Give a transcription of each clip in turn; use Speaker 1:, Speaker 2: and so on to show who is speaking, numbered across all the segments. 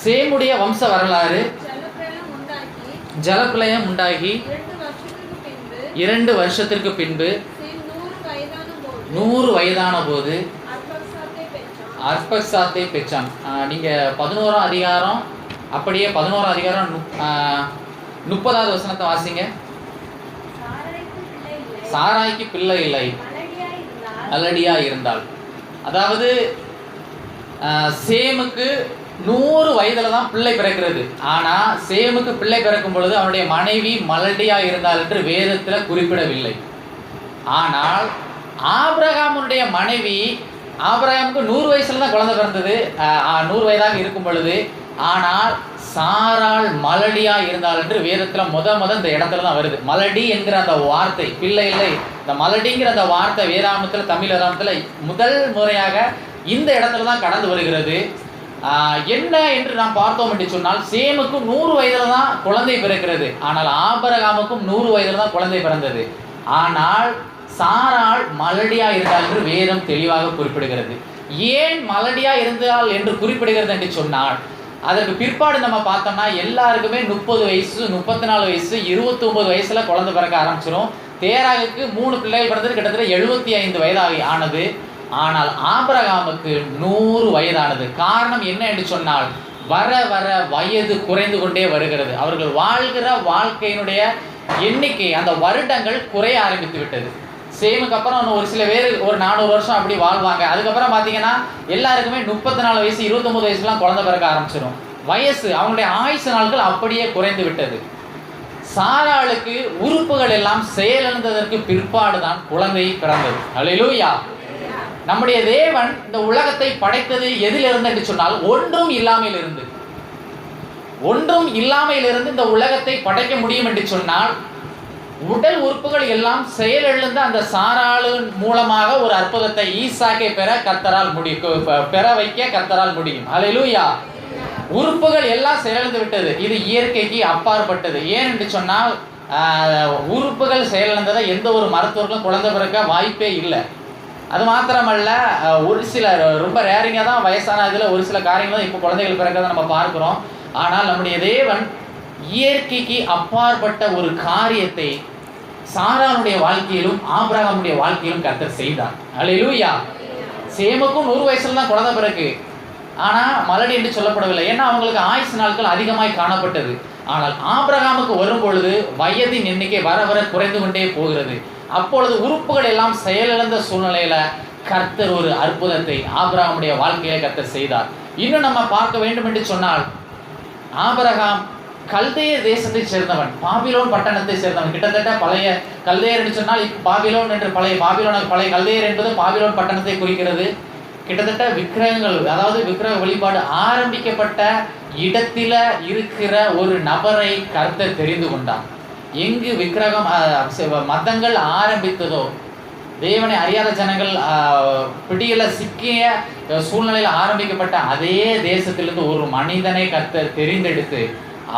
Speaker 1: சேமுடைய வம்ச வரலாறு. ஜலப்பிரளயம் உண்டாகி 2 வருஷத்திற்கு பின்பு 100 வயதான போது அர்பக்சாத்தை பெற்றான். நீங்கள் 11ஆம் அதிகாரம், அப்படியே 11ஆம் அதிகாரம் 30வது வசனத்தை வாசிங்க. சாராய்க்கு பிள்ளை இல்லை, நல்லடியா இருந்தாள். அதாவது சேமுக்கு 100 வயதில் தான் பிள்ளை பிறக்கிறது. ஆனால் சேமுக்கு பிள்ளை பிறக்கும் பொழுது அவனுடைய மனைவி மலடியா இருந்தாள் என்று வேதத்தில் குறிப்பிடவில்லை. ஆனால் ஆபிரகாமுடைய மனைவி, ஆபிரகாமுக்கு 100 வயசுல தான் குழந்தை பிறந்தது, 100 வயதாக இருக்கும் பொழுது. ஆனால் சாராள் மலடியா இருந்தாள் என்று வேதத்தில் முத இந்த இடத்துல தான் வருது. மலடி என்கிற அந்த வார்த்தை, பிள்ளை இல்லை, இந்த மலடிங்கிற அந்த வார்த்தை வேதாமத்தில், தமிழ் வேதாமத்தில் முதல் முறையாக இந்த இடத்துல தான் கடந்து வருகிறது. என்ன என்று நாம் பார்த்தோம் என்று சொன்னால், சேமுக்கு 100 வயதில் தான் குழந்தை பிறக்கிறது. ஆனால் ஆபிரகாமுக்கும் 100 வயதில் தான் குழந்தை பிறந்தது. ஆனால் சாராள் மலடியா இருந்தாள் என்று வேதம் தெளிவாக குறிப்பிடுகிறது. ஏன் மலடியா இருந்தாள் என்று குறிப்பிடுகிறது என்று சொன்னால், அதற்கு பிற்பாடு நம்ம பார்த்தோம்னா எல்லாருக்குமே 30 வயசு, 34 வயசு, 29 வயசுல குழந்தை பிறக்க ஆரம்பிச்சிடும். தேராகுக்கு 3 பிள்ளைகள் பிறந்தது, கிட்டத்தட்ட 75 வயதாகி ஆனது. ஆனால் ஆபிரகாமுக்கு 100 வயதானது. காரணம் என்ன என்று சொன்னால், வர வர வயது குறைந்து கொண்டே வருகிறது. அவர்கள் வாழ்கிற வாழ்க்கையினுடைய எண்ணிக்கை, அந்த வருடங்கள் குறைய ஆரம்பித்து விட்டது. சேமுக்கு அப்புறம் ஒரு சில பேர் ஒரு 400 வருஷம் அப்படி வாழ்வாங்க. அதுக்கப்புறம் பார்த்தீங்கன்னா எல்லாருக்குமே 34 வயசு, 29 வயசுலாம் குழந்தை பிறக்க ஆரம்பிச்சிடும். வயசு, அவங்களுடைய ஆயுசு நாட்கள் அப்படியே குறைந்து விட்டது. சாராளுக்கு உறுப்புகள் எல்லாம் செயலிழந்ததற்கு பிற்பாடு தான் குழந்தை பிறந்தது. அல்லேலூயா. நம்முடைய தேவன் இந்த உலகத்தை படைத்தது எதிலிருந்து என்று சொன்னால், ஒன்றும் இல்லாமல் இருந்து. ஒன்றும் இல்லாமல் இருந்து இந்த உலகத்தை படைக்க முடியும் என்று சொன்னால், உடல் உறுப்புகள் எல்லாம் செயலிழந்த அந்த சாராளின் மூலமாக ஒரு அற்புதத்தை, ஈசாக்கை பெற கர்த்தரால் முடியும், பெற வைக்க கர்த்தரால் முடியும். அல்லேலூயா. உறுப்புகள் எல்லாம் செயலிழந்து விட்டது. இது இயற்கைக்கு அப்பாற்பட்டது. ஏன் என்று சொன்னால், உறுப்புகள் செயலிழந்ததை எந்த ஒரு மருத்துவர்களும் குழந்தை பிறக்க வாய்ப்பே இல்லை. அது மாத்திரமல்ல, ஒரு சில ரொம்ப ரேரிங்காக தான் வயசான இதில் ஒரு சில காரியங்கள் தான் இப்போ குழந்தைகள் பிறக்கிறத நம்ம பார்க்குறோம். ஆனால் நம்முடைய தேவன் இயற்கைக்கு அப்பாற்பட்ட ஒரு காரியத்தை சாராளுடைய வாழ்க்கையிலும் ஆபிரகாமுடைய வாழ்க்கையிலும் கர்த்தர் செய்தார். அல்லேலூயா. சேமுக்கும் 100 வயசுல தான் குழந்தை பிறகு, ஆனால் மலடி என்று சொல்லப்படவில்லை. ஏன்னா அவங்களுக்கு ஆயுசு நாட்கள் அதிகமாய் காணப்பட்டது. ஆனால் ஆபிரகாமுக்கு வரும் பொழுது வயதின் எண்ணிக்கை வர வர குறைந்து கொண்டே போகிறது. அப்பொழுது உறுப்புகள் எல்லாம் செயலிழந்த சூழ்நிலையில கர்த்தர் ஒரு அற்புதத்தை ஆபிரகாமுடைய வாழ்க்கையில கர்த்தர் செய்தார். இன்னும் நம்ம பார்க்க வேண்டும் என்று சொன்னால், ஆபிரகாம் கல்தேய தேசத்தை சேர்ந்தவன், பாபிலோன் பட்டணத்தை சேர்ந்தவன். கிட்டத்தட்ட பழைய கல்தேயர் என்று சொன்னால் பாபிலோன் என்று பழைய கல்தேயர் என்பது பாபிலோன் பட்டணத்தை குறிக்கிறது. கிட்டத்தட்ட விக்கிரகங்கள், அதாவது விக்கிரக வழிபாடு ஆரம்பிக்கப்பட்ட இடத்தில இருக்கிற ஒரு நபரை கர்த்தர் தெரிந்து கொண்டார். எங்கு விக்கிரகம் மதங்கள் ஆரம்பித்ததோ, தேவனை அறியாத ஜனங்கள் பிடியில சிக்கிய சூழ்நிலையில் ஆரம்பிக்கப்பட்ட அதே தேசத்திலிருந்து ஒரு மனிதனை கர்த்தர் தெரிந்தெடுத்து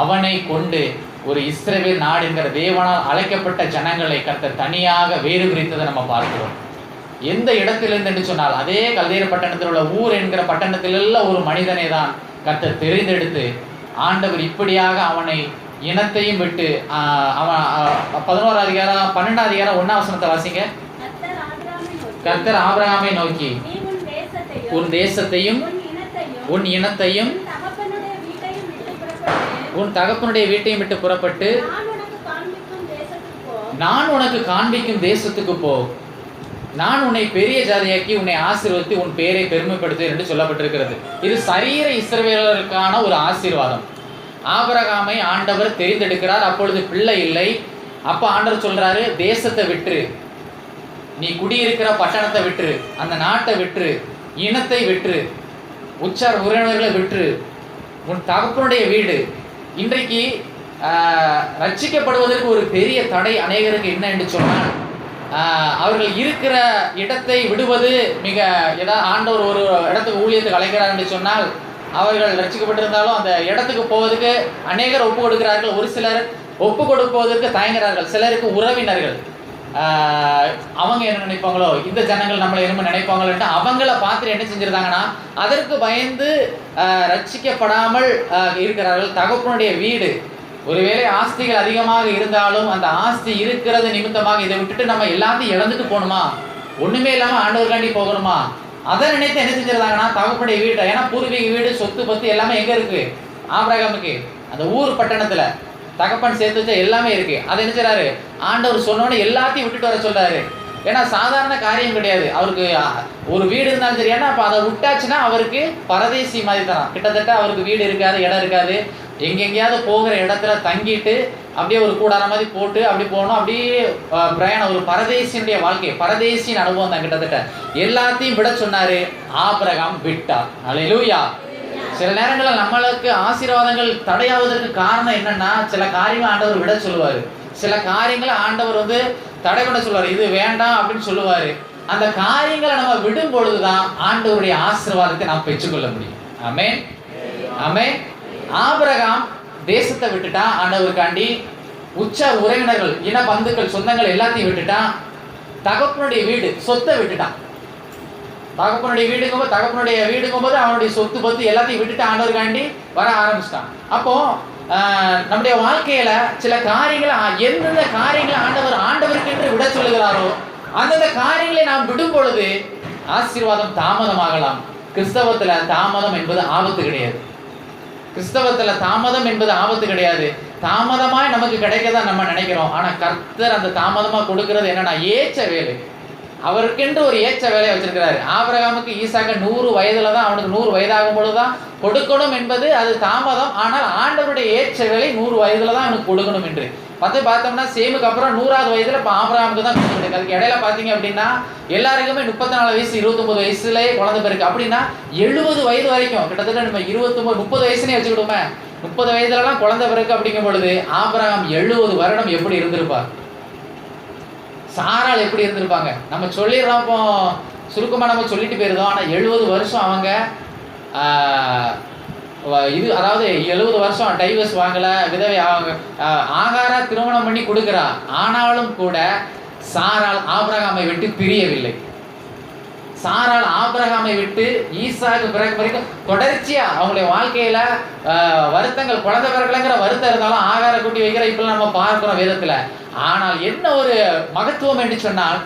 Speaker 1: அவனை கொண்டு ஒரு இஸ்ரவேல் நாடு என்கிற தேவனால் அழைக்கப்பட்ட ஜனங்களை கர்த்தர் தனியாக வேறு பிரித்ததை நம்ம பார்க்கிறோம். எந்த இடத்திலிருந்து என்று சொன்னால், அதே கல்தேய பட்டணத்தில் உள்ள ஊர் என்கிற பட்டணத்திலெல்லாம் ஒரு மனிதனை தான் கர்த்தர் தெரிந்தெடுத்து ஆண்டவர் இப்படியாக அவனை இனத்தையும் விட்டு, அவன் 11ஆம் அதிகாரம் 12ஆம் அதிகாரம் 1ஆம் வசனத்தை வாசிங்க. கர்த்தர் ஆபிரகாமை நோக்கி, உன் தேசத்தையும் உன் இனத்தையும் உன் தகப்பனுடைய வீட்டையும் விட்டு புறப்பட்டு நான் உனக்கு காண்பிக்கும் தேசத்துக்கு போ. நான் உன்னை பெரிய ஜாதியாக்கி உன்னை ஆசீர்வதித்து உன் பேரை பெருமைப்படுத்துவேன் என்று சொல்லப்பட்டிருக்கிறது. இது சரீர இஸ்ரவேலருக்கான ஒரு ஆசீர்வாதம். ஆபிரகாமை ஆண்டவர் தெரிந்தெடுக்கிறார். அப்பொழுது பிள்ளை இல்லை. அப்போ ஆண்டவர் சொல்றாரு, தேசத்தை விட்டுரு, நீ குடியிருக்கிற பட்டணத்தை விட்டுரு, அந்த நாட்டை விட்டுரு, இனத்தை விட்டுரு, உற்றார் உறவினர்களை விட்டுரு, உன் தகப்பனுடைய வீடு. இன்றைக்கு ரட்சிக்கப்படுவதற்கு ஒரு பெரிய தடை அநேகருக்கு என்ன என்று சொன்னால், அவர்கள் இருக்கிற இடத்தை விடுவது மிக, ஏதாவது ஆண்டவர் ஒரு இடத்துக்கு ஊழியத்துக்கு அழைக்கிறார் என்று சொன்னால், அவர்கள் ரட்சிக்கப்பட்டிருந்தாலும் அந்த இடத்துக்கு போவதற்கு அநேகர் ஒப்பு கொடுக்கிறார்கள். ஒரு சிலர் ஒப்பு கொடுப்பதற்கு தயங்குகிறார்கள். சிலருக்கு உறவினர்கள், அவங்க என்ன நினைப்பாங்களோ, இந்த ஜனங்கள் நம்மளை என்ன நினைப்பாங்களோன்ட்டு அவங்கள பார்த்துட்டு என்ன செஞ்சிருந்தாங்கன்னா அதற்கு பயந்து ரட்சிக்கப்படாமல் இருக்கிறார்கள். தகப்பனுடைய வீடு, ஒருவேளை ஆஸ்திகள் அதிகமாக இருந்தாலும் அந்த ஆஸ்தி இருக்கிறது நிமித்தமாக இதை விட்டுட்டு நம்ம எல்லாத்தையும் இழந்துட்டு போகணுமா, ஒண்ணுமே இல்லாம ஆண்டவர்காண்டி போகணுமா, அதை நினைத்து என்ன செஞ்சிருந்தாங்கன்னா தகப்பனுடைய வீட்டை, ஏன்னா பூர்வீக வீடு சொத்து பத்து எல்லாமே எங்க இருக்கு, ஆபிரகாமுக்கு அந்த ஊர் பட்டணத்துல தகப்பன் சேர்த்து வச்ச எல்லாமே இருக்கு. அதை என்ன செய்றாரு, ஆண்டவர் சொன்னோன்னே எல்லாத்தையும் விட்டுட்டு வர சொல்றாரு. ஏன்னா சாதாரண காரியம் கிடையாது. அவருக்கு ஒரு வீடு இருந்தாலும் சரி, ஏன்னா அப்போ அதை விட்டாச்சுன்னா அவருக்கு பரதேசி மாதிரி தான். கிட்டத்தட்ட அவருக்கு வீடு இருக்காது, இடம் இருக்காது. எங்கெங்கேயாவது போகிற இடத்துல தங்கிட்டு அப்படியே ஒரு கூடார மாதிரி போட்டு அப்படி போகணும், அப்படியே பிரயாணம், ஒரு பரதேசியினுடைய வாழ்க்கை, பரதேசியின் அனுபவம் தான். கிட்டத்தட்ட எல்லாத்தையும் விட சொன்னாரு. ஆபிரகாம் விட்டார். அல்லேலூயா. சில நேரங்களில் நம்மளுக்கு ஆசீர்வாதங்கள் தடையாவதற்கு காரணம் என்னன்னா, சில காரியங்களை ஆண்டவர் விட சொல்லுவார், சில காரியங்களை ஆண்டவர் தடை பண்ண சொல்லுவார், இது வேண்டாம் அப்படின்னு சொல்லுவார். அந்த காரியங்களை நம்ம விடும் பொழுதுதான் ஆண்டவருடைய ஆசீர்வாதத்தை நாம் பெற்றுக்கொள்ள முடியும். ஆமென், ஆமென். ஆபிரகாம் தேசத்தை விட்டுட்டான் ஆண்டவருக்காண்டி, உச்ச உறவினர்கள், இன பந்துக்கள், சொந்தங்கள் எல்லாத்தையும் விட்டுட்டான். தகப்பனுடைய வீடு, சொத்தை விட்டுட்டான். தகப்பனுடைய வீடுங்கும் போது அவனுடைய சொத்து பத்து எல்லாத்தையும் விட்டுட்டு ஆண்டவருக்காண்டி வர ஆரம்பிச்சிட்டான். அப்போ நம்முடைய வாழ்க்கையில சில காரியங்களை, எந்தெந்த காரியங்களை ஆண்டவருக்கு என்று விட சொல்லுகிறாரோ அந்தந்த காரியங்களை நாம் விடும் பொழுது ஆசீர்வாதம் தாமதமாகலாம். கிறிஸ்தவத்துல தாமதம் என்பது ஆபத்து கிடையாது. கிறிஸ்தவத்துல தாமதம் என்பது ஆபத்து கிடையாது. தாமதமாய் நமக்கு கிடைக்கதான் நம்ம நினைக்கிறோம். ஆனா கர்த்தர் அந்த தாமதமா கொடுக்கிறது என்னன்னா ஏற்ற வேலை. அவருக்கென்று ஒரு ஏற்ற வேலையை வச்சிருக்கிறாரு. ஆபிரகாமுக்கு ஈசாக்க 100 வயதுல தான், அவனுக்கு 100 வயதாகும் பொழுதுதான் கொடுக்கணும் என்பது அது தாமதம். ஆனால் ஆண்டவருடைய ஏற்ற வேலை 100 வயதுல தான் அவனுக்கு கொடுக்கணும் என்று பார்த்தோம்னா, சேமுக்கு அப்புறம் 100வது வயதுல இப்போ ஆபிரகாமுக்கு தான் கொடுக்கணும். அதுக்கு இடையில பார்த்தீங்க அப்படின்னா எல்லாருக்குமே 34 வயசு 29 வயசுலேயே குழந்தை பிறகு. அப்படின்னா 70 வயது வரைக்கும், கிட்டத்தட்ட நம்ம 29 30 வயசுனே வச்சுக்கிட்டோமே, 30 வயதுலலாம் குழந்தை பிறகு. அப்படிங்கும் பொழுது ஆபிரகாம் 70 வருடம் எப்படி இருந்திருப்பார், சாரால் எப்படி இருந்திருப்பாங்க. நம்ம சொல்லிடுறோம், இப்போ சுருக்கமாக நம்ம சொல்லிட்டு போயிருந்தோம். ஆனால் 70 வருஷம் அவங்க இது, அதாவது 70 வருஷம் டைவர்ஸ் வாங்கலை, விதவை ஆகார திருமணம் பண்ணி கொடுக்குறா. ஆனாலும் கூட சாரால் ஆபிரகாமை விட்டு பிரியவில்லை. சாரால் ஆபிரகாமை விட்டு ஈசாக்கு பிறகு வரைக்கும் தொடர்ச்சியா அவங்களுடைய வாழ்க்கையில வருத்தங்கள், குழந்தை பிறகுங்கிற வருத்தம் இருந்தாலும் ஆகார கூட்டி வைக்கிற இப்பெல்லாம் நம்ம பார்க்கிறோம் வேதத்துல. ஆனால் என்ன ஒரு மகத்துவம் என்று சொன்னால்,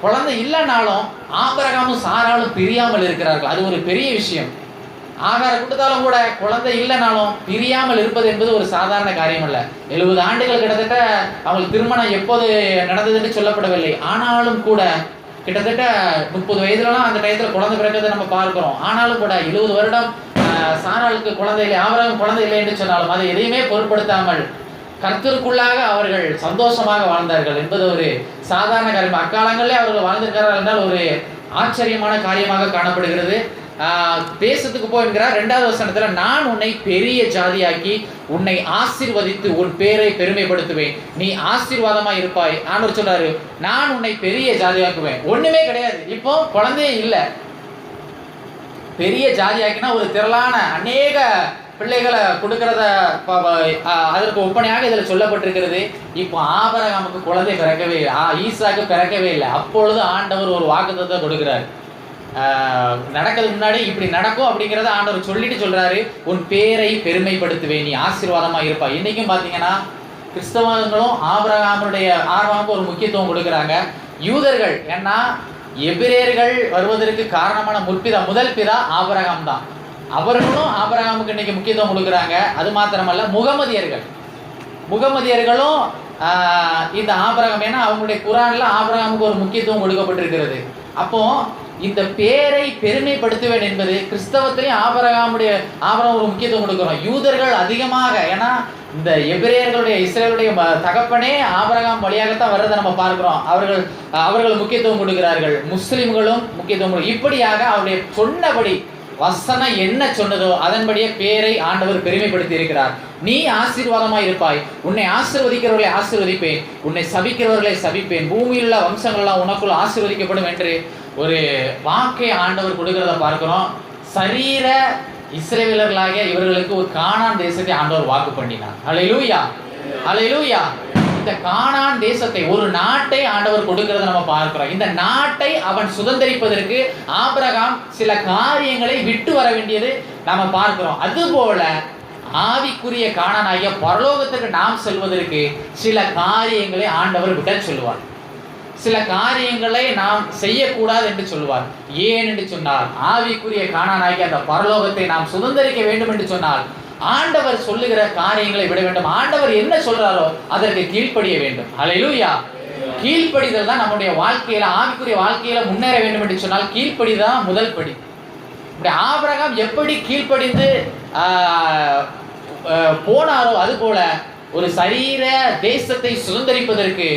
Speaker 1: குழந்தை இல்லைனாலும் ஆபிரகாமும் சாராலும் பிரியாமல் இருக்கிறார்கள். அது ஒரு பெரிய விஷயம். ஆகார கொடுத்தாலும் கூட குழந்தை இல்லைனாலும் பிரியாமல் இருப்பது என்பது ஒரு சாதாரண காரியம் அல்ல. 70 ஆண்டுகள் கிட்டத்தட்ட அவங்களுக்கு திருமணம் எப்போது நடந்தது என்று சொல்லப்படவில்லை. ஆனாலும் கூட கிட்டத்தட்ட 30 வயதுலலாம் அந்த டயத்தில் குழந்தை பிறக்கிறதை நம்ம பார்க்கிறோம். ஆனாலும் கூட 70 வருடம் சாராளுக்கு குழந்தை இல்லை, ஆபிரகாம் குழந்தை இல்லை என்று சொன்னாலும் அதை எதையுமே பொருட்படுத்தாமல் கர்த்தருக்குள்ளாக அவர்கள் சந்தோஷமாக வாழ்ந்தார்கள் என்பது ஒரு சாதாரண காரியம். அக்காலங்களிலே அவர்கள் வாழ்ந்திருக்கிறார்கள் என்றால் ஒரு ஆச்சரியமான காரியமாக காணப்படுகிறது. தேசத்துக்கு போய்கிறார். 2வது வசனத்துல, நான் உன்னை பெரிய ஜாதியாக்கி உன்னை ஆசீர்வதித்து உன் பேரை பெருமைப்படுத்துவேன், நீ ஆசீர்வாதமா இருப்பாய். ஆண்டவர் சொல்றாரு, நான் உன்னை பெரிய ஜாதியாக்குவேன். ஒண்ணுமே கிடையாது, இப்போ குழந்தையே இல்லை. பெரிய ஜாதியாக்கினா ஒரு திரளான அநேக பிள்ளைகளை கொடுக்கறத அதற்கு ஒப்பனையாக இதில் சொல்லப்பட்டிருக்கிறது. இப்போ ஆபிரகாமுக்கு குழந்தை பிறக்கவே இல்லை, ஈசாக்கு பிறக்கவே இல்லை. அப்பொழுது ஆண்டவர் ஒரு வாக்குத்தத்தத்தை கொடுக்கிறார். நடக்கிறதுக்கு முன்னாடி இப்படி நடக்கும் அப்படிங்கிறத ஆண்டவர் சொல்லிட்டு சொல்றாரு, உன் பேரை பெருமைப்படுத்துவேன், நீ ஆசீர்வாதமா இருப்பா. இன்னைக்கும் பார்த்தீங்கன்னா கிறிஸ்தவங்களும் ஆபிரகாமுக்கு ஒரு முக்கியத்துவம் கொடுக்குறாங்க. யூதர்கள், ஏன்னா எபிரேயர்கள் வருவதற்கு காரணமான முதல் பிதா ஆபிரகாம் தான். அவர்களும் ஆபிரகாமுக்கு இன்னைக்கு முக்கியத்துவம் கொடுக்குறாங்க. அது மாத்திரமல்ல, முகமதியர்களும் இந்த ஆபிரகாம், ஏன்னா அவங்களுடைய குரான்ல ஆபிரகாமுக்கு ஒரு முக்கியத்துவம் கொடுக்கப்பட்டிருக்கிறது. அப்போ இந்த பேரை பெருமைப்படுத்துவேன் என்பது கிறிஸ்தவத்திலையும் ஆபிரகாம் ஒரு முக்கியத்துவம் கொடுக்கிறோம். யூதர்கள் அதிகமாக, ஏன்னா இந்த எபிரேயர்களுடைய இஸ்ரேலுடைய தகப்பனே ஆபிரகாம் வழியாகத்தான் வர்றதை நம்ம பார்க்கிறோம். அவர்கள் முக்கியத்துவம் கொடுக்கிறார்கள். முஸ்லிம்களும் முக்கியத்துவம். இப்படியாக அவருடைய சொன்னபடி வசனம் என்ன சொன்னதோ அதன்படியே பேரை ஆண்டவர் பெருமைப்படுத்தி இருக்கிறார். நீ ஆசீர்வாதமாய் இருப்பாய், உன்னை ஆசீர்வதிக்கிறவர்களை ஆசீர்வதிப்பேன், உன்னை சபிக்கிறவர்களை சபிப்பேன், பூமியில் உள்ள வம்சங்கள்லாம் உனக்குள் ஆசீர்வதிக்கப்படும் என்று ஒரு வாக்கை ஆண்டவர் கொடுக்கிறத பார்க்கிறோம். சரீர இஸ்ரவேலர்களாகிய இவர்களுக்கு ஒரு கானான் தேசத்தை ஆண்டவர் வாக்கு பண்ணினார். அல்லேலூயா, அல்லேலூயா. இந்த கானான் தேசத்தை, ஒரு நாட்டை ஆண்டவர் கொடுக்கிறத நம்ம பார்க்கிறோம். இந்த நாட்டை அவன் சுதந்தரிப்பதற்கு ஆபிரகாம் சில காரியங்களை விட்டு வர வேண்டியது நம்ம பார்க்கிறோம். அதுபோல ஆவிக்குரிய கானானாகிய பரலோகத்துக்கு நாம் செல்வதற்கு சில காரியங்களை ஆண்டவர் விட சொல்லுவார். சில காரியங்களை நாம் செய்யக்கூடாது என்று சொல்லுவார். ஏன் என்று சொன்னால், ஆவிக்குரிய கானானாகிய அந்த பரலோகத்தை நாம் சுதந்தரிக்க வேண்டும் என்று சொன்னால் ஆண்டவர் சொல்லுகிற காரியங்களை விட வேண்டும். ஆண்டவர் என்ன சொல்றாரோ அதற்கு கீழ்ப்படிய வேண்டும். ஹல்லேலூயா. கீழ்ப்படிதல் தான் நம்முடைய வாழ்க்கையில, ஆவிக்குரிய வாழ்க்கையில முன்னேற வேண்டும் என்று சொன்னால் கீழ்ப்படிதான் முதல் படி. ஆபிரகாம் எப்படி கீழ்ப்படிந்து போனாரோ அதுபோல ஒரு சரீர தேசத்தை சுதந்தரிப்பதற்கு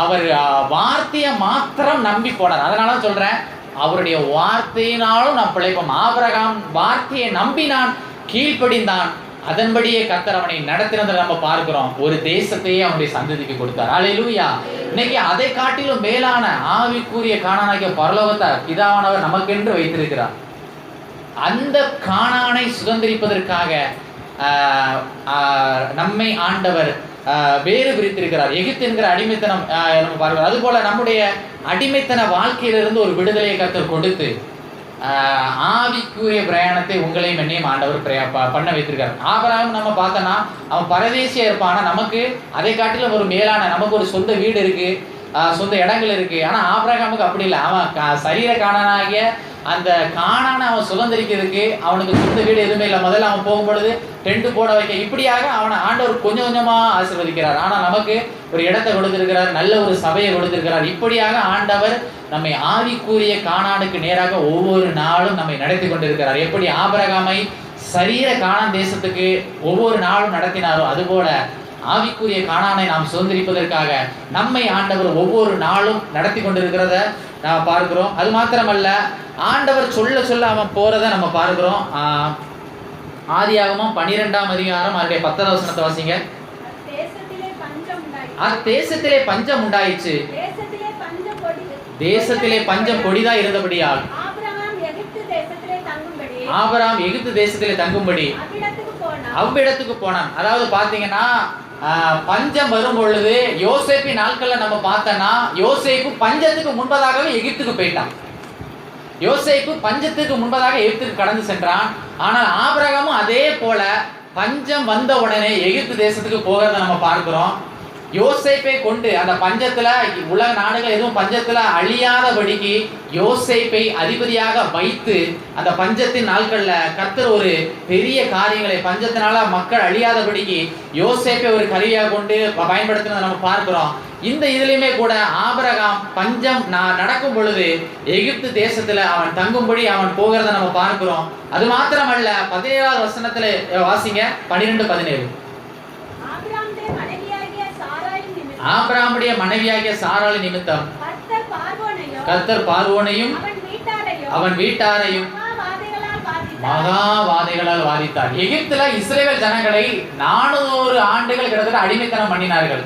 Speaker 1: அவர் வார்த்தையை மாத்திரம் நம்பி போனார். அதனால சொல்றேன், அவருடைய வார்த்தையினாலும் நாம் பிழைப்போம். ஆபிரகாம் வார்த்தையை நம்பினான், கீழ்ப்படிந்தான், அதன்படியே கர்த்தர் அவனை நடத்தினதை நம்ம பார்க்கிறோம். ஒரு தேசத்தையே அவனுடைய சந்ததிக்கு கொடுத்தார். அல்லேலூயா. இன்னைக்கு அதை காட்டிலும் மேலான ஆவிக்குரிய கானானாகிய பரலோகத்தை பிதாவானவர் நமக்கென்று வைத்திருக்கிறார். அந்த கானானை சுதந்தரிப்பதற்காக நம்மை ஆண்டவர் வேறு பிரித்திருக்கிறார். எகிப்து என்கிற அடிமைத்தனம் நம்ம பார்க்கிறோம். அதுபோல நம்முடைய அடிமைத்தன வாழ்க்கையிலிருந்து ஒரு விடுதலையை கர்த்தர் கொடுத்து ஆவிக்குரிய பிரயாணத்தை உங்களையும் என்னையும் ஆண்டவர் பண்ண வைத்திருக்கார். ஆபிரகாம் நம்ம பார்த்தோன்னா அவன் பரதேசியா இருப்பான். ஆனால் நமக்கு அதை காட்டிலும் ஒரு மேலான, நமக்கு ஒரு சொந்த வீடு இருக்கு, சொந்த இடங்கள் இருக்கு. ஆனால் ஆபிரகாமுக்கு அப்படி இல்லை. அவன் சரீர கானானாகிய அந்த கானானை அவன் சுதந்திரிக்கிறதுக்கு அவனுக்கு சொந்த வீடு எதுவுமே இல்லை. முதல்ல அவன் போகும்பொழுது டென்ட் போட வைக்க, இப்படியாக அவனை ஆண்டவர் கொஞ்சம் கொஞ்சமாக ஆசீர்வதிக்கிறார். ஆனால் நமக்கு ஒரு இடத்தை கொடுத்திருக்கிறார், நல்ல ஒரு சபையை கொடுத்திருக்கிறார். இப்படியாக ஆண்டவர் நம்மை ஆவிக்குரிய கானானுக்கு நேராக ஒவ்வொரு நாளும் நம்மை நடத்தி கொண்டிருக்கிறார். எப்படி ஆபிரகாமை சரீர கானான் தேசத்துக்கு ஒவ்வொரு நாளும் நடத்தினாரோ அதுபோல ஆவிக்குரிய கானானை நாம் சுதந்திரிப்பதற்காக நம்மை ஆண்டவர் ஒவ்வொரு நாளும் நடத்தி கொண்டிருக்கிறத நாம் பார்க்கிறோம். அது மாத்திரமல்ல, ஆண்டவர் சொல்ல சொல்ல அவன் போறதை நம்ம பார்க்கிறோம். ஆதியாகமம் 12ஆம் அதிகாரம் அதனுடைய 10வது வசனத்தை வாசிங்க. தேசத்திலே பஞ்சம் உண்டாயிற்று, தேசத்திலே பஞ்சம் கொடிதா இருந்தபடியால் ஆபிரகாம் எகிப்து தேசத்திலே தங்கும்படி அவ்விடத்துக்கு போனான். அதாவது பாத்தீங்கன்னா பஞ்சம் வரும் பொழுது யோசேப்பின் நாட்கள்ல நம்ம பார்த்தோம்னா யோசேப்பு பஞ்சத்துக்கு முன்பதாகவே எகிப்துக்கு போயிட்டான். யோசேப்பு பஞ்சத்துக்கு முன்பதாக எகிப்துக்கு கடந்து சென்றான். ஆனால் ஆபிரகாமும் அதே போல பஞ்சம் வந்த உடனே எகிப்து தேசத்துக்கு போகிறத நம்ம பார்க்கிறோம். யோசேப்பை கொண்டு அந்த பஞ்சத்துல, உலக நாடுகள் எதுவும் பஞ்சத்துல அழியாதபடிக்கு யோசேப்பை அதிபதியாக வைத்து அந்த பஞ்சத்தின் நாட்கள்ல கர்த்தர் ஒரு பெரிய காரியங்களை, பஞ்சத்தினால மக்கள் அழியாதபடிக்கு யோசேப்பை ஒரு கருவியாக கொண்டு பயன்படுத்தினதை நம்ம பார்க்கிறோம். இந்த இதுலையுமே கூட ஆபிரகாம் பஞ்சம் நடக்கும் பொழுது எகிப்து தேசத்துல அவன் தங்கும்படி அவன் போகிறத நம்ம பார்க்கிறோம். அது மாத்திரமல்ல, 17வது வசனத்துல வாசிங்க, 12-17. ஆபிரகாமுடைய மனைவியாகிய சாராள் நிமித்தம் கர்த்தர் பார்வோனையும் அவன் வீட்டாரையும் மகா வாதைகளால் வாதித்தார். எகிப்துல இஸ்ரவேல் ஜனங்களை 400 ஆண்டுகள் கிட்டத்தட்ட அடிமைத்தனம் பண்ணினார்கள்.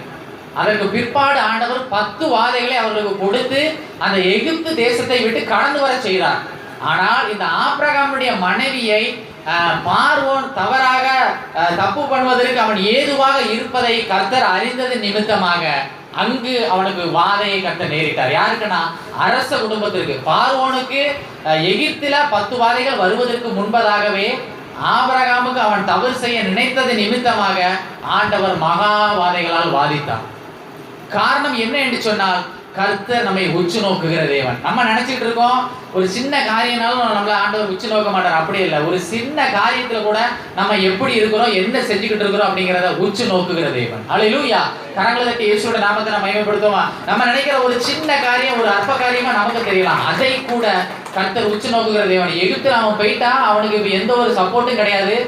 Speaker 1: அதற்கு பிற்பாடு ஆண்டவர் 10 வாதைகளை அவர்களுக்கு கொடுத்து அந்த எகிப்து தேசத்தை விட்டு கடந்து வர செய்தார். ஆனால் இந்த ஆபிரகாமுடைய மனைவியை பார்வோன் தவறாக தப்பு பண்ணுவதற்கு அவன் ஏதுவாக இருப்பதை கர்த்தர் அறிந்தது நிமித்தமாக அங்கு அவனுக்கு வாதையை கர்த்தர் நேரிட்டார். யாருக்குன்னா அரச குடும்பத்திற்கு. பார்வோனுக்கு எகிப்தில 10 வாதைகள் வருவதற்கு முன்பதாகவே ஆபிரகாமுக்கு அவன் தவறு செய்ய நினைத்தது நிமித்தமாக ஆண்டவர் மகா வாதைகளால் வாதித்தார். காரணம் என்ன என்று சொன்னால், கர்த்தர் நம்மை உற்று நோக்குகிற தேவன். நம்ம நினைச்சிட்டு இருக்கோம் ஒரு சின்ன காரியம்னாலும் நம்மள ஆண்டவர் உற்று நோக்க மாட்டார். அப்படி இல்லை. ஒரு சின்ன காரியத்துல கூட நம்ம எப்படி இருக்கிறோம், என்ன செஞ்சுக்கிட்டு இருக்கிறோம் அப்படிங்கிறத உற்று நோக்குகிற தேவன். அல்லேலூயா. கரங்களை தட்டி இயேசுவோட நாமத்தை நம்ம மகிமைப்படுத்துவோமா. நம்ம நினைக்கிற ஒரு சின்ன காரியம், ஒரு அற்ப காரியமா நமக்கு தெரியலாம், அதை கூட கர்த்தர் உற்று நோக்குகிற தேவன். எகிப்துல அவன் போயிட்டா அவனுக்கு எந்த ஒரு சப்போர்ட்டும் கிடையாது.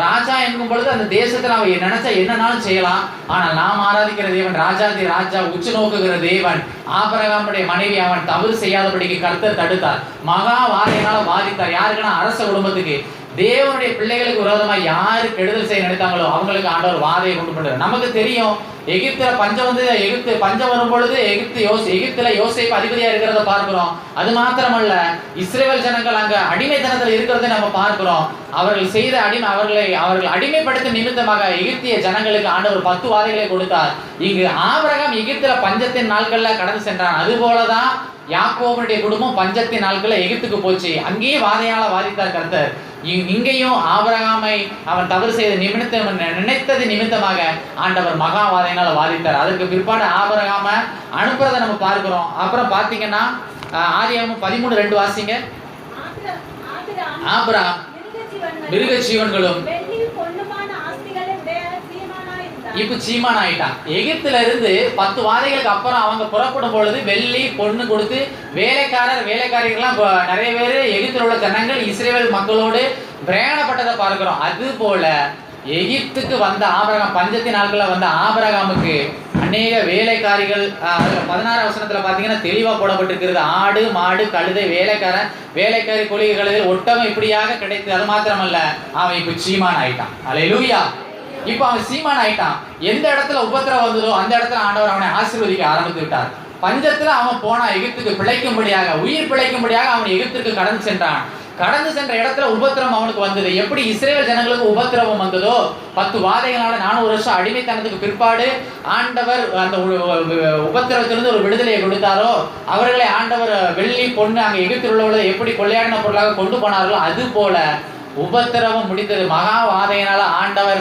Speaker 1: ராஜா என்கும் பொழுது அந்த தேசத்துல அவன் நினைச்சா என்னன்னாலும் செய்யலாம். ஆனால் நாம் ஆராதிக்கிற தேவன் ராஜாதி ராஜா, உற்று நோக்குகிற தேவன். ஆபிரகாமுடைய மனைவி அவன் தவறு செய்யாதபடிக்கு கர்த்தர் தடுத்தார், மகா வாதையினால வாதித்தார். யாருக்குன்னா அரச குடும்பத்துக்கு. தேவனுடைய பிள்ளைகளுக்கு விரோதமா யாரு கெடுதல் செய்ய நினைத்தாங்களோ அவங்களுக்கு ஆண்டவர் வாதையை கொண்டு பண்றாரு. நமக்கு தெரியும், எகிப்துல பஞ்சம் வந்து பஞ்சம் வரும் பொழுது எகிப்துல யோசேப்பு அதிபதியா இருக்கிறத பார்க்கிறோம். அது மாத்திரமல்ல, இஸ்ரவேல் ஜனங்கள் அங்க அடிமைத்தனத்தில் இருக்கிறதை நம்ம பார்க்கிறோம். அவர்கள் செய்த அவர்கள் அடிமைப்படுத்த நிமித்தமாக எகிப்திய ஜனங்களுக்கு ஆண்டவர் 10 வாதைகளை கொடுத்தார். இங்கு ஆபிரகாம் எகிப்துல பஞ்சத்தின் நாட்கள்ல கடந்து சென்றான். அது போலதான் யாக்கோபுடைய குடும்பம் பஞ்சத்தின் நாட்கள்ல எகிப்துக்கு போச்சு. அங்கேயே வாதையால வாதித்தார் கர்த்தர். இங்கேயும் ஆபிரகாமை அவன் தவறு செய்த நினைத்தது நிமித்தமாக ஆண்டவர் மகா வாதையினால வாதித்தார். அதுக்கு பிற்பாடு ஆபிரகாம அனுப்புறதை நம்ம பார்க்கிறோம். அப்புறம் பாத்தீங்கன்னா ஆதியாகமம் 13:2 வாசிங்க. ஆபிரகாம் மிருக ஜீவன்களும் இப்ப சீமான் ஆயிட்டான். எகிப்துல இருந்து 10 வாதைகளுக்கு அப்புறம் அவங்க புறப்படும் பொழுது வெள்ளி பொண்ணு கொடுத்து வேலைக்காரர்கள்லாம் நிறைய பேர் எகிப்தில் உள்ள ஜனங்கள் இஸ்ரேல் மக்களோடு பிரயாணப்பட்டதை பார்க்கிறோம். அது போல எகிப்துக்கு வந்த ஆபிரகாம், பஞ்சத்தின் நாட்கள்ல வந்த ஆபிரகாமுக்கு அநேக வேலைக்காரிகள் 16 வசனத்துல பாத்தீங்கன்னா தெளிவா போடப்பட்டிருக்கிறது. ஆடு மாடு கழுதை வேலைக்காரி கொள்கை கழுதை ஒட்டகம் இப்படியாக கிடைத்தது. அது மாத்திரமல்ல, அவன் இப்ப சீமான் ஆயிட்டான். அல்லேலூயா. இப்ப அவன் சீமான் ஆயிட்டான். எந்த இடத்துல உபத்திரவம் வந்ததோ அந்த இடத்துல ஆண்டவர் அவனை ஆசீர்வதிக்க ஆரம்பித்து விட்டார். பஞ்சத்துல அவன் போனா எகிப்துக்கு பிழைக்கும்படியாக, உயிர் பிழைக்கும்படியாக அவன் எகிப்துக்கு கடந்து சென்றான். கடந்து சென்ற இடத்துல உபத்திரவம் அவனுக்கு வந்தது. எப்படி இஸ்ரேல் ஜனங்களுக்கு உபத்திரவம் வந்ததோ 10 வாதைகளால 400 வருஷம் அடிமைத்தனத்துக்கு பிற்பாடு ஆண்டவர் அந்த உபத்திரவத்திலிருந்து ஒரு விடுதலையை கொடுத்தாரோ, அவர்களை ஆண்டவர் வெள்ளி பொண்ணு அங்க எகிப்தில் உள்ளவர்களை எப்படி கொள்ளையாடின பொருளாக கொண்டு போனார்களோ, அது போல உபத்திரவம் முடிந்தது. மகா வாதையினால ஆண்டவர்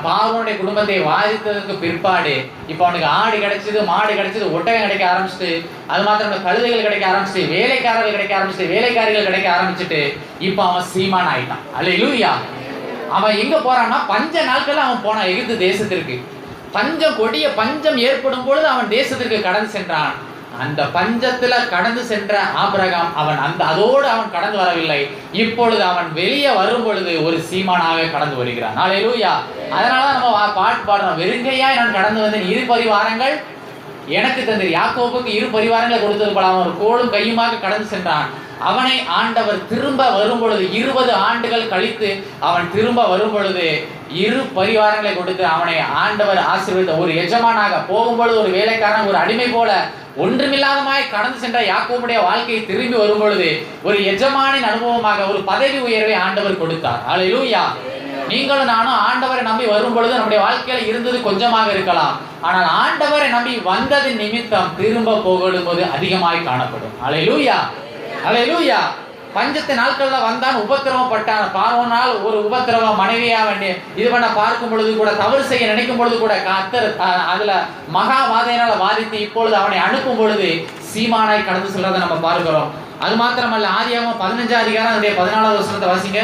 Speaker 1: பார்வோனுடைய குடும்பத்தை வாதித்ததற்கு பிற்பாடு இப்ப அவனுக்கு ஆடு கிடைச்சது, மாடு கிடைச்சது, ஒட்டகம் கிடைக்க ஆரம்பிச்சுட்டு, அது மாத்திரம் கழுதைகள் கிடைக்க ஆரம்பிச்சுட்டு, வேலைக்காரர்கள் கிடைக்க ஆரம்பிச்சுட்டு, வேலைக்காரிகள் கிடைக்க ஆரம்பிச்சுட்டு, இப்ப அவன் சீமான் ஆயிட்டான். அல்லேலூயா. அவன் எங்க போறான்னா, பஞ்ச நாட்கள்ல அவன் போனான் எகிப்து தேசத்திற்கு. கொடிய பஞ்சம் ஏற்படும் பொழுது அவன் தேசத்திற்கு கடந்து சென்றான். அந்த பஞ்சத்துல கடந்து சென்ற ஆபிரகாம் அதோடு அவன் கடந்து வரவில்லை. இப்பொழுது அவன் வெளியே வரும் பொழுது ஒரு சீமானாக கடந்து வருகிறான். அல்லேலூயா. அதனால நம்ம பாட்டு பாடுறோம், வெறுங்கையாய் நான் கடந்து வந்தேன், 2 பரிவாரங்கள் எனக்கு தந்தீர். யாக்கோபுக்கு 2 பரிவாரங்களை கொடுத்தது போல அவன் ஒரு கோலும் கையுமாக கடந்து சென்றான். அவனை ஆண்டவர் திரும்ப வரும் பொழுது 20 ஆண்டுகள் கழித்து அவன் திரும்ப வரும் பொழுது 2 பரிவாரங்களை கொடுத்து அவனை ஆண்டவர் ஆசீர்வதித்த ஒரு எஜமானாக போகும்பொழுது ஒரு வேலைக்காரன் ஒரு அடிமை போல ஒன்றுமில்லாதமாய் கடந்து சென்ற யாக்கோபுடைய வாழ்க்கையை திரும்பி வரும் பொழுது ஒரு எஜமானின் அனுபவமாக ஒரு பதவி உயர்வை ஆண்டவர் கொடுத்தார். அல்லேலூயா. நீங்களும் நானும் ஆண்டவரை நம்பி வரும் பொழுது நம்முடைய வாழ்க்கையில இருந்தது கொஞ்சமாக இருக்கலாம், ஆனால் ஆண்டவரை நம்பி வந்ததின் நிமித்தம் திரும்ப போகும்போது அதிகமாய் காணப்படும். அல்லேலூயா. அல்லேலூயா. பஞ்சத்தின் நாட்கள்ல வந்தான், உபத்திரவம் பட்டான். பார்வோனால் ஒரு உபத்திரவம் மனைவியா வேண்டிய இது பண்ண பார்க்கும் பொழுது கூட, தவறு செய்ய நினைக்கும் பொழுது கூட கர்த்தர் அதுல மகா வாதையினால வாதித்து இப்பொழுது அவனை அனுப்பும் பொழுது சீமானாய் கடந்து செல்றதை நம்ம பார்க்கிறோம். அது மாத்திரமல்ல, ஆதியாகமம் 15 அதிகாரம் 14வது வசனத்தை வாசிங்க.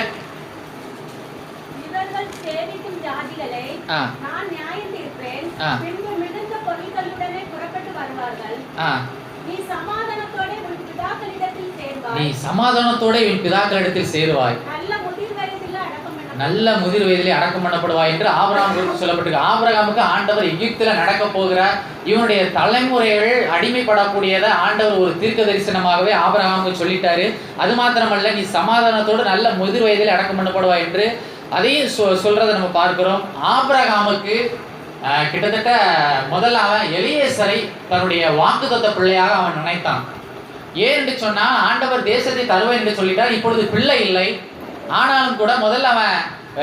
Speaker 1: நீ சமாதானத்தோட இவன் பிதாக்களிடத்தில் சேருவாய், நல்ல முதிர் வயதிலே அடக்கம் பண்ணப்படுவாய் என்று ஆபிரகாம் குறித்து சொல்லப்பட்டிருக்கு. ஆபிரகாமுக்கு ஆண்டவர் எகிப்தில் நடக்க போகிறார், இவனுடைய தலைமுறைகள் அடிமைப்படக்கூடியதை ஆண்டவர் ஒரு தீர்க்க தரிசனமாகவே ஆபிரகாமுக்கு சொல்லிட்டாரு. அது மாத்திரமல்ல, நீ சமாதானத்தோடு நல்ல முதிர் வயதிலே அடக்கம் பண்ணப்படுவாய் என்று அதையும் சொல்றதை நம்ம பார்க்கிறோம். ஆபிரகாமுக்கு கிட்டத்தட்ட முதல்ல அவன் எலியேசரை தன்னுடைய வாக்குத்தத்த பிள்ளையாக அவன் நினைத்தான். ஏன் என்று சொன்னால், ஆண்டவர் தேசத்தை தருவேன் என்று சொல்லிட்டார். இப்பொழுது பிள்ளை இல்லை. ஆனாலும் கூட முதல்ல அவன்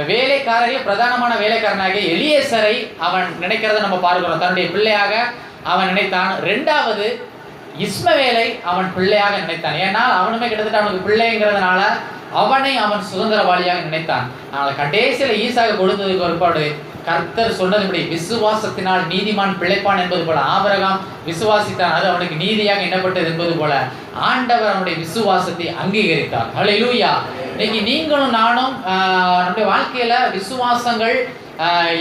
Speaker 1: வேலைக்காரர்கள் பிரதானமான வேலைக்காரனாக எலியேசரை அவன் நினைக்கிறத நம்ம பார்க்கிறோம். தன்னுடைய பிள்ளையாக அவன் நினைத்தான். 2வது இஸ்மவேலை அவன் பிள்ளையாக நினைத்தான். ஏன்னால் அவனுமே கிட்டத்தட்ட அவனுக்கு பிள்ளைங்கிறதுனால அவனை அவன் சுதந்திரவாளியாக நினைத்தான். ஆனால் கடைசியில் ஈசாக்கு கொடுத்ததுக்கு ஒருபாடு கர்த்தர் சொன்னதுபடி விசுவாசத்தினால் நீதிமான் பிழைப்பான் என்பது போல ஆபிரகாம் விசுவாசித்தான், அது அவனுக்கு நீதியாக எண்ணப்பட்டது என்பது போல ஆண்டவர் அவனுடைய விசுவாசத்தை அங்கீகரித்தார். அல்லேலூயா. இன்னைக்கு நீங்களும் நானும் நம்முடைய வாழ்க்கையில விசுவாசங்கள்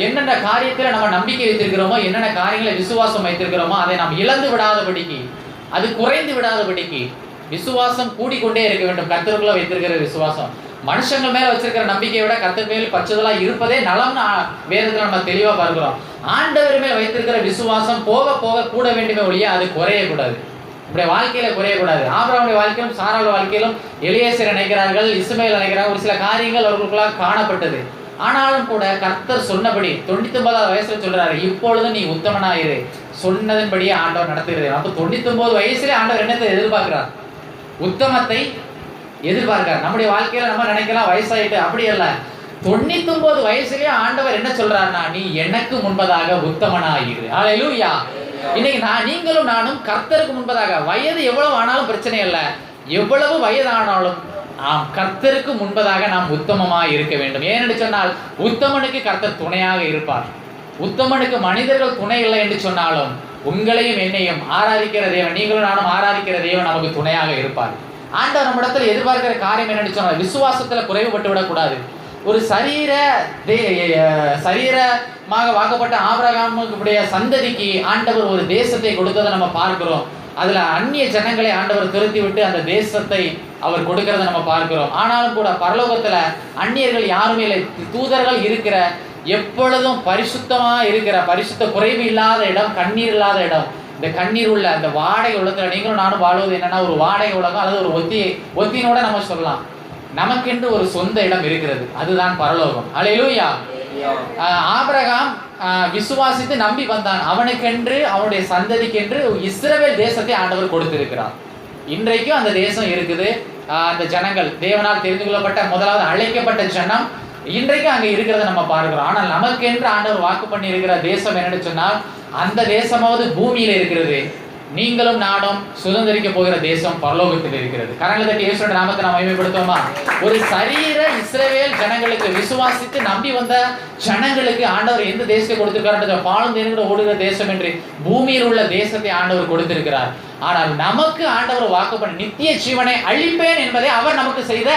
Speaker 1: என்னென்ன காரியத்தில் நம்ம நம்பிக்கை வைத்திருக்கிறோமோ, என்னென்ன காரியங்களை விசுவாசம் வைத்திருக்கிறோமோ அதை நாம் இழந்து விடாதபடிக்கு, அது குறைந்து விடாதபடிக்கு விசுவாசம் கூடிக்கொண்டே இருக்க வேண்டும். கர்த்தருக்குள்ள வைத்திருக்கிற விசுவாசம், மனுஷங்கள் மேல வச்சிருக்கிற நம்பிக்கையை விட கர்த்தர் மேல் பற்றுதலா இருப்பதே நலம்னு வேதத்துல நம்ம தெளிவா பார்க்கிறோம். ஆண்டவர் மேல் வைத்திருக்கிற விசுவாசம் போக போக கூட வேண்டுமே ஒழிய அது குறையக்கூடாது. இப்படி வாழ்க்கையில குறையக்கூடாது. ஆபிரகாமுடைய வாழ்க்கையிலும் சாராளுடைய வாழ்க்கையிலும் எலியேசரை நினைக்கிறார்கள், இஸ்மவேல் நினைக்கிறார்கள், ஒரு சில காரியங்கள் அவர்களுக்குள்ளாக காணப்பட்டது. ஆனாலும் கூட கர்த்தர் சொன்னபடி 99 வயசுல சொல்றாரு, இப்பொழுது நீ உத்தமனாயிரு, சொன்னதன்படியே ஆண்டவர் நடத்துகிறது. அப்போ 99 வயசுல ஆண்டவர் என்னத்தை எதிர்பார்க்கிறார்? உத்தமத்தை எதிர்பார்க்கிறார். நம்முடைய வாழ்க்கையில நம்ம நினைக்கலாம் வயசாயிட்டு, அப்படி அல்ல. 99 வயசுலயே ஆண்டவர் என்ன சொல்றாருன்னா, நீ எனக்கு முன்பதாக உத்தமனாயிரு. ஹல்லேலூயா. இன்னைக்கு நீங்களும் நானும் கர்த்தருக்கு முன்பதாக, வயது எவ்வளவு ஆனாலும் பிரச்சனை இல்லை, எவ்வளவு வயதானாலும் கர்த்தருக்கு முன்பதாக நாம் உத்தமமாக இருக்க வேண்டும். ஏனென்று சொன்னால் உத்தமனுக்கு கர்த்தர் துணையாக இருப்பார். உத்தமனுக்கு மனிதர்கள் துணை இல்லை என்று சொன்னாலும் உங்களையும் என்னையும் ஆராதிக்கிற தேவன், நீங்களும் நானும் ஆராதிக்கிற தேவன் நமக்கு துணையாக இருப்பார். ஆண்டவர் நம்மிடத்தில் எதிர்பார்க்கிற காரியம் என்னன்னு சொன்னால், விசுவாசத்தில் குறைவுபட்டு விடக்கூடாது. ஒரு சரீரமாக வாக்கப்பட்ட ஆபிரகாமுடைய சந்ததிக்கு ஆண்டவர் ஒரு தேசத்தை கொடுத்ததை நம்ம பார்க்கிறோம். அதுல அந்நிய ஜனங்களை ஆண்டவர் துரத்தி விட்டு அந்த தேசத்தை அவர் கொடுக்கிறத நம்ம பார்க்கிறோம். ஆனாலும் கூட பரலோகத்துல அந்நியர்கள் யாருமே இல்லை. தூதர்கள் இருக்கிற, எப்பொழுதும் பரிசுத்தமா இருக்கிற, பரிசுத்த குறைவு இல்லாத இடம், கண்ணீர் இல்லாத இடம். இந்த கண்ணீர் உள்ள அந்த வாடகை உலகத்துல நீங்களும் நானும் வாழ்வது என்னன்னா ஒரு வாடகை உலகம், அல்லது ஒரு ஒத்தினோட நம்ம சொல்லலாம். நமக்கென்று ஒரு சொந்த இடம் இருக்கிறது, அதுதான் பரலோகம். அல்லேலூயா. ஆபிரகாம் விசுவாசித்து நம்பி வந்தான். அவனுக்கென்று, அவனுடைய சந்ததிக்கென்று இஸ்ரவேல் தேசத்தை ஆண்டவர் கொடுத்திருக்கிறார். இன்றைக்கும் அந்த தேசம் இருக்குது. அந்த ஜனங்கள் தேவனால் தெரிந்து கொள்ளப்பட்ட முதலாவது அழைக்கப்பட்ட ஜனம் இன்றைக்கும் அங்கே இருக்கிறத நம்ம பார்க்கிறோம். ஆனால் நமக்கென்று ஆண்டவர் வாக்கு பண்ணி இருக்கிற தேசம் என்னன்னு சொன்னால், அந்த தேசமாவது பூமியில இருக்கிறது. நீங்களும் நானும் சுதந்திரிக்க போகிற தேசம் பரலோகத்தில் இருக்கிறது. கரங்களை தட்டி இயேசுவின் நாமத்தை நாம் மகிமைப்படுத்துவோமா? ஒரு சரீர இஸ்ரவேல் ஜனங்களுக்கு, விசுவாசித்து நம்பி வந்த ஜனங்களுக்கு ஆண்டவர் எந்த தேசத்தை கொடுத்திருக்கார்? பாலும் தேனும் ஓடுகிற தேசம் என்று பூமியில் உள்ள தேசத்தை ஆண்டவர் கொடுத்திருக்கிறார். ஆனால் நமக்கு ஆண்டவர் வாக்கு பண்ணி நித்திய ஜீவனை அழிப்பேன் என்பதை அவர் நமக்கு செய்த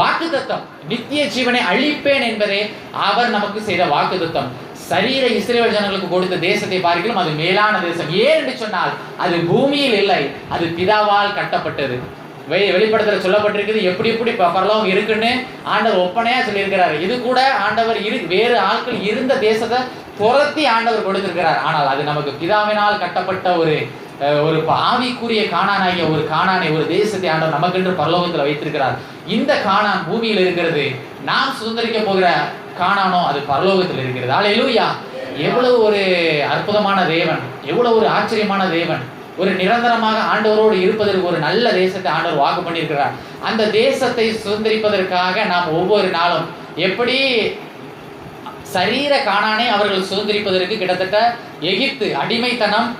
Speaker 1: வாக்குத்தத்தம். நித்திய ஜீவனை அழிப்பேன் என்பதே அவர் நமக்கு செய்த வாக்குத்தத்தம். சரீர இஸ்ரவேல் ஜனங்களுக்கு கொடுத்த தேசத்தை பார்க்கிறோம், அது மேலான தேசம். ஏன் என்று சொன்னால் அது பூமியில் இல்லை, அது பிதாவால் கட்டப்பட்டது. வெளிப்படுத்தல சொல்லப்பட்டிருக்குது எப்படி எப்படி பரலோகம் இருக்குன்னு ஆண்டவர் ஒப்பனையா சொல்லியிருக்கிறார். இது கூட ஆண்டவர் வேறு ஆட்கள் இருந்த தேசத்தை துரத்தி ஆண்டவர் கொடுத்திருக்கிறார். ஆனால் அது நமக்கு பிதாவினால் கட்டப்பட்ட ஒரு ஆவிக்குரிய கானானாகிய ஒரு கானானை, ஒரு தேசத்தை ஆண்டவர் நமக்கென்று பரலோகத்தில் வைத்திருக்கிறார். இந்த கானான் பூமியில் இருக்கிறது. நாம் சுதந்திரிக்க போகிற கானானோ அது பரலோகத்தில் இருக்கிறது. அல்லேலூயா. எவ்வளவு ஒரு அற்புதமான தேவன், எவ்வளவு ஒரு ஆச்சரியமான தேவன். ஒரு நிரந்தரமாக ஆண்டவரோடு இருப்பதற்கு ஒரு நல்ல தேசத்தை ஆண்டவர் வாக்கு பண்ணியிருக்கிறார். அந்த தேசத்தை சுதந்திரிப்பதற்காக நாம் ஒவ்வொரு நாளும் எப்படி சரீர கானானை அவர்கள் சுதந்திரிப்பதற்கு கிட்டத்தட்ட எகிப்து அடிமைத்தனம்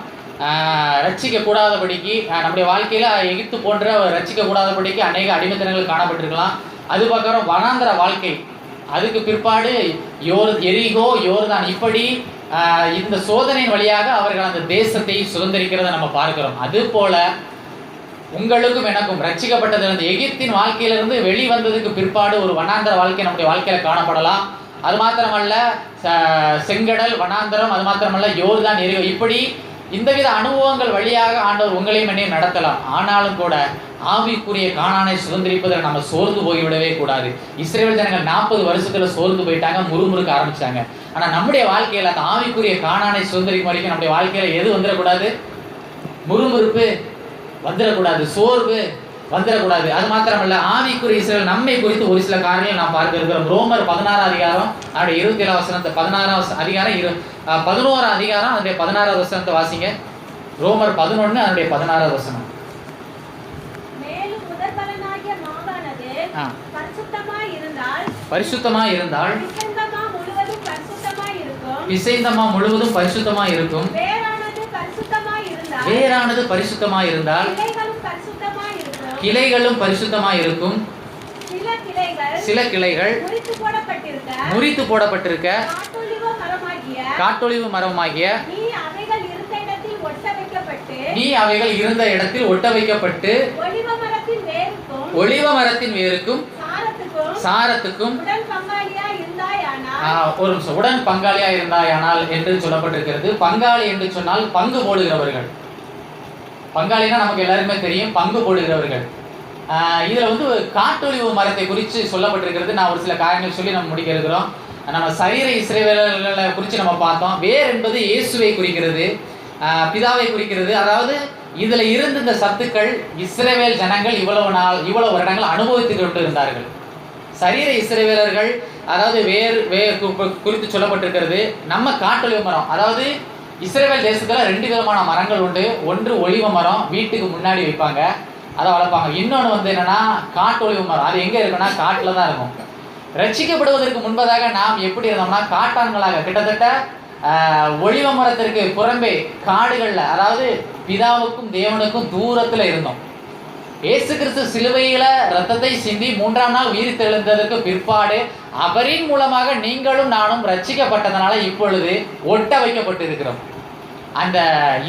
Speaker 1: ரட்சிக்க கூடாதபடிக்கு, நம்முடைய வாழ்க்கையில எகிப்து போன்ற ரட்சிக்க கூடாதபடிக்கு அநேக அடிமைத்தனங்கள் காணப்பட்டிருக்கலாம். அது பக்கம் வனாந்தர வாழ்க்கை, அதுக்கு பிற்பாடு எரிகோ, யோர்தான், இப்படி இந்த சோதனையின் வழியாக அவர்கள் அந்த தேசத்தை சுதந்திரிக்கிறத நம்ம பார்க்கிறோம். அது போல உங்களுக்கும் எனக்கும் ரட்சிக்கப்பட்டது எகிப்தின் வாழ்க்கையிலிருந்து வெளிவந்ததுக்கு பிற்பாடு ஒரு வனாந்தர வாழ்க்கை நம்முடைய வாழ்க்கையில காணப்படலாம். அது மாத்திரமல்ல செங்கடல், வனாந்தரம், அது மாத்திரமல்ல யோர்தான், எரிகோ, இப்படி இந்தவித அனுபவங்கள் வழியாக ஆண்டவர் உங்களையும் என்னையும் நடத்தலாம். ஆனாலும் கூட ஆவிக்குரிய கானானை சுதந்திரிப்பதில் நம்ம சோர்ந்து போய்விடவே கூடாது. இஸ்ரவேல் ஜனங்கள் 40 வருஷத்துல சோர்ந்து போயிட்டாங்க, முறுமுறுக்க ஆரம்பிச்சாங்க. ஆனா நம்முடைய வாழ்க்கையில அந்த ஆவிக்குரிய கானானை சுதந்திரிக்கும் வரைக்கும் நம்முடைய வாழ்க்கையில எது வந்துடக்கூடாது? முறுமுறுப்பு வந்துடக்கூடாது, சோர்வு வந்துடக்கூடாது. அது மாத்திரமல்ல ஆவிக்குரிய இஸ்ரவேல் நம்மை குறித்து ஒரு சில காரியங்கள் நாம் பார்க்க இருக்கிறோம். ரோமர் 16 அதிகாரம் அதனுடைய 27 வசனத்தை, 16 அதிகாரம் 11 அதிகாரம் அதனுடைய 16 வசனத்தை வாசிங்க. ரோமர் 11 அதனுடைய 16 வசனம். பரிசுத்தமாய் இருந்தால் பிசைந்தமா முழுவதும் பரிசுத்தமாய் இருக்கும். வேரானது பரிசுத்தமாய் இருந்தால் கிளைகளும் பரிசுத்தமாய் இருக்கும். சில கிளைகள் முறித்து போடப்பட்டிருக்க காட்டொலிவு மரமாகிய நீ அவைகள் இருந்த இடத்தில் ஒட்ட வைக்கப்பட்டு ஒலிவ மரத்தின் வேருக்கும் சாரத்துக்கும் ஒரு உடன் பங்காளியா இருந்தாயானால் என்று சொல்லப்பட்டிருக்கிறது. பங்காளி என்று சொன்னால் பங்கு போடுகிறவர்கள். பங்காளினா நமக்கு எல்லாருமே தெரியும், பங்கு போடுகிறவர்கள். இதுல காட்டொலிவு மரத்தை குறித்து சொல்லப்பட்டிருக்கிறது. நான் ஒரு சில காரியங்கள் சொல்லி நம்ம முடிக்க இருக்கிறோம். நம்ம சரீர இஸ்ரவேலர்களை குறித்து நம்ம பார்த்தோம். வேர் என்பது இயேசுவை குறிக்கிறது, பிதாவை குறிக்கிறது. அதாவது இதுல இருந்து இந்த சத்துக்கள் இஸ்ரவேல் ஜனங்கள் இவ்வளவு வருடங்கள் அனுபவித்து கொண்டு இருந்தார்கள். சரீர இஸ்ரவேலர்கள், அதாவது குறித்து சொல்லப்பட்டிருக்கிறது. நம்ம காட்டொலிவ மரம், அதாவது இஸ்ரவேல் தேசத்துல 2 விதமான மரங்கள் உண்டு. ஒன்று ஒலிவ மரம், வீட்டுக்கு முன்னாடி வைப்பாங்க, அதை வளர்ப்பாங்க. இன்னொன்று வந்து என்னன்னா காட்டொலிவ மரம். அது எங்க இருக்குன்னா காட்டுல தான் இருக்கும். ரட்சிக்கப்படுவதற்கு முன்பதாக நாம் எப்படி இருந்தோம்னா காட்டான்களாக, கிட்டத்தட்ட ஒலிவ மரத்திற்கு புறம்பே காடுகள்ல, அதாவது பிதாவுக்கும் தேவனுக்கும் தூரத்துல இருந்தோம். இயேசு கிறிஸ்து சிலுவையில ரத்தத்தை சிந்தி 3ஆம் நாள் உயிர் தெழுந்ததற்கு பிற்பாடு அவரின் மூலமாக நீங்களும் நானும் ரட்சிக்கப்பட்டதனால இப்பொழுது ஒட்ட வைக்கப்பட்டிருக்கிறோம். அந்த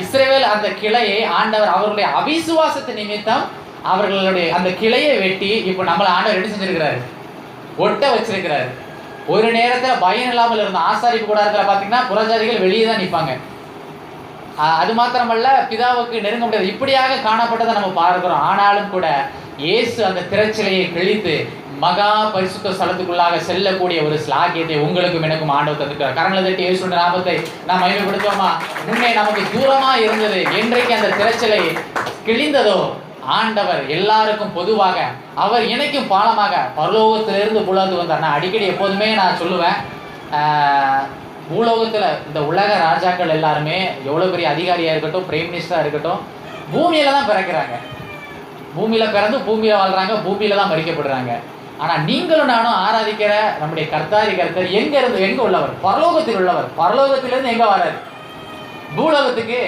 Speaker 1: இஸ்ரவேல் அந்த கிளையை ஆண்டவர் அவர்களுடைய அவிசுவாசத்து நிமித்தம் அவர்களுடைய அந்த கிளையை வெட்டி இப்போ நம்மளை ஆண்டவர் என்ன செஞ்சிருக்கிறாரு? ஒட்ட வச்சிருக்கிறாரு. ஒரு நேரத்தில் பயம் இல்லாமல் இருந்த ஆசாரிப்பு கூடாரத்தில் பார்த்தீங்கன்னா புறஜாதிகள் வெளியே தான் நிற்பாங்க. அது மாத்திரமல்ல, பிதாவுக்கு நெருங்க முடியாது, இப்படியாக காணப்பட்டதை நம்ம பார்க்கிறோம். ஆனாலும் கூட இயேசு அந்த திரைச்சிலையை கிழித்து மகா பரிசுத்த ஸ்தலத்துக்குள்ளாக செல்லக்கூடிய ஒரு ஸ்லாகியத்தை உங்களுக்கும் எனக்கும் ஆண்டவர் தந்திருக்கிறார். கரங்களை தட்டி இயேசுவின் நாமத்தை நாம் மகிமைப்படுத்துவோமா? முன்னே நமக்கு தூரமா இருந்தது, என்றைக்கு அந்த திரைச்சிலை கிழிந்ததோ ஆண்டவர் எல்லாருக்கும் பொதுவாக அவர் இணைக்கும் பாலமாக பரலோகத்திலிருந்து பூலோகத்துக்கு வந்தார். நான் அடிக்கடி எப்போதுமே நான் சொல்லுவேன், பூலோகத்தில் இந்த உலக ராஜாக்கள் எல்லாருமே எவ்வளோ பெரிய அதிகாரியாக இருக்கட்டும், பிரைம் மினிஸ்டராக இருக்கட்டும், பூமியில தான் பிறக்கிறாங்க, பூமியில் பிறந்து பூமியில் வாழ்கிறாங்க, பூமியில தான் மறிக்கப்படுறாங்க. ஆனால் நீங்களும் நானும் ஆராதிக்கிற நம்முடைய கர்த்தர் எங்கே உள்ளவர்? பரலோகத்தில் உள்ளவர். பரலோகத்திலிருந்து எங்கே வராரு? பூலோகத்துக்கு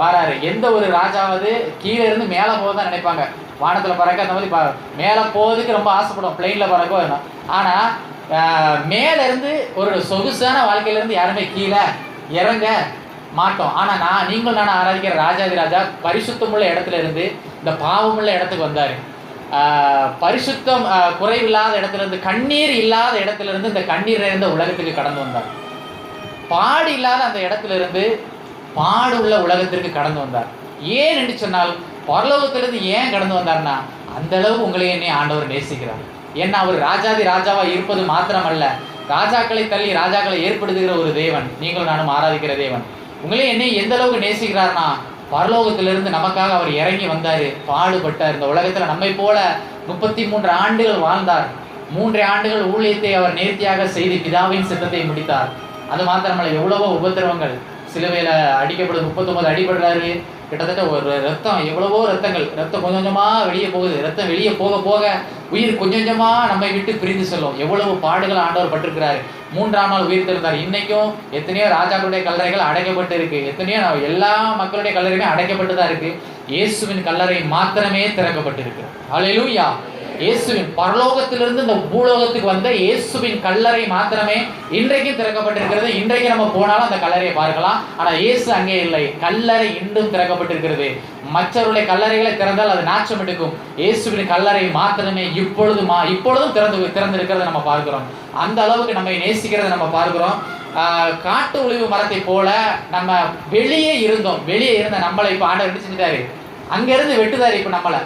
Speaker 1: வராரு. எந்த ஒரு ராஜாவது கீழே இருந்து மேலே போக தான் நினைப்பாங்க. வானத்தில் பறக்க அந்த மாதிரி மேலே போகிறதுக்கு ரொம்ப ஆசைப்படும், பிளெயினில் பறக்க வேணும். ஆனால் மேலேருந்து ஒரு சொகுசான வாழ்க்கையிலேருந்து யாருமே கீழே இறங்க மாட்டோம். ஆனால் நீங்கள் ஆராதிக்கிற ராஜாதி ராஜா பரிசுத்தமுள்ள இடத்துல இருந்து இந்த பாவமுள்ள இடத்துக்கு வந்தார். பரிசுத்தம் குறைவில்லாத இடத்துல இருந்து, கண்ணீர் இல்லாத இடத்துல இருந்து இந்த கண்ணீர் நிறைந்த உலகத்துக்கு கடந்து வந்தார். பாடு இல்லாத அந்த இடத்துல இருந்து பாடு உள்ள உலகத்திற்கு கடந்து வந்தார். ஏன் என்று சொன்னால் பரலோகத்திலிருந்து ஏன் கடந்து வந்தார்னா, அந்த அளவு உங்களை என்னை ஆண்டவர் நேசிக்கிறார். ஏன்னா அவர் ராஜாதி ராஜாவா இருப்பது மாத்திரமல்ல, ராஜாக்களை தள்ளி ராஜாக்களை ஏற்படுத்துகிற ஒரு தேவன், நீங்களும் நானும் ஆராதிக்கிற தேவன். உங்களே என்னை எந்த அளவுக்கு நேசிக்கிறார்னா, பரலோகத்திலிருந்து நமக்காக அவர் இறங்கி வந்தார், பாடுபட்டார். இந்த உலகத்தில் நம்மை போல 33 ஆண்டுகள் வாழ்ந்தார். 3 ஆண்டுகள் ஊழியத்தை அவர் நேர்த்தியாக செய்து பிதாவின் சித்தத்தை முடித்தார். அது மாத்திரமல்ல, எவ்வளவோ உபத்திரவங்கள், சிலுவையில் அடிக்கப்படுது, 39 அடிபடுறாரு. கிட்டத்தட்ட ஒரு ரத்தம், எவ்வளவோ ரத்தம் கொஞ்சம் கொஞ்சமாக வெளியே போகுது. ரத்தம் வெளியே போக போக உயிர் கொஞ்சம் கொஞ்சமாக நம்மை விட்டு பிரிந்து செல்லும். எவ்வளவு பாடுகள் ஆண்டவர் பட்டிருக்கிறாரு. 3ஆம் நாள் உயிர் தெழுந்தார். இன்னைக்கும் எத்தனையோ ராஜாக்களுடைய கல்லறைகள் அடைக்கப்பட்டு இருக்கு, எத்தனையோ எல்லா மக்களுடைய கல்லறையுமே அடைக்கப்பட்டு தான் இருக்கு. இயேசுவின் கல்லறை மாத்திரமே திறக்கப்பட்டிருக்கு. ஹல்லேலூயா. இயேசுவின் பரலோகத்திலிருந்து இந்த பூலோகத்துக்கு வந்த இயேசுவின் கல்லறை மாத்திரமே இன்றைக்கும் திறக்கப்பட்டிருக்கிறது. இன்றைக்கு நம்ம போனாலும் அந்த கல்லறையை பார்க்கலாம். ஆனால் இயேசு அங்கே இல்லை, கல்லறை இன்றும் திறக்கப்பட்டிருக்கிறது. மற்றவருடைய கல்லறைகளை திறந்தால் அது நாச்சம் எடுக்கும். இயேசுவின் கல்லறை மாத்திரமே இப்பொழுதும் திறந்திருக்கிறத நம்ம பார்க்கிறோம். அந்த அளவுக்கு நம்மை நேசிக்கிறத நம்ம பார்க்கிறோம். காட்டு ஒலிவு மரத்தை போல நம்ம வெளியே இருந்த நம்மளை இப்போ ஆண்டவர் என்ன செஞ்சுட்டாரு? அங்கிருந்து வெட்டுதாரு. இப்போ நம்மளை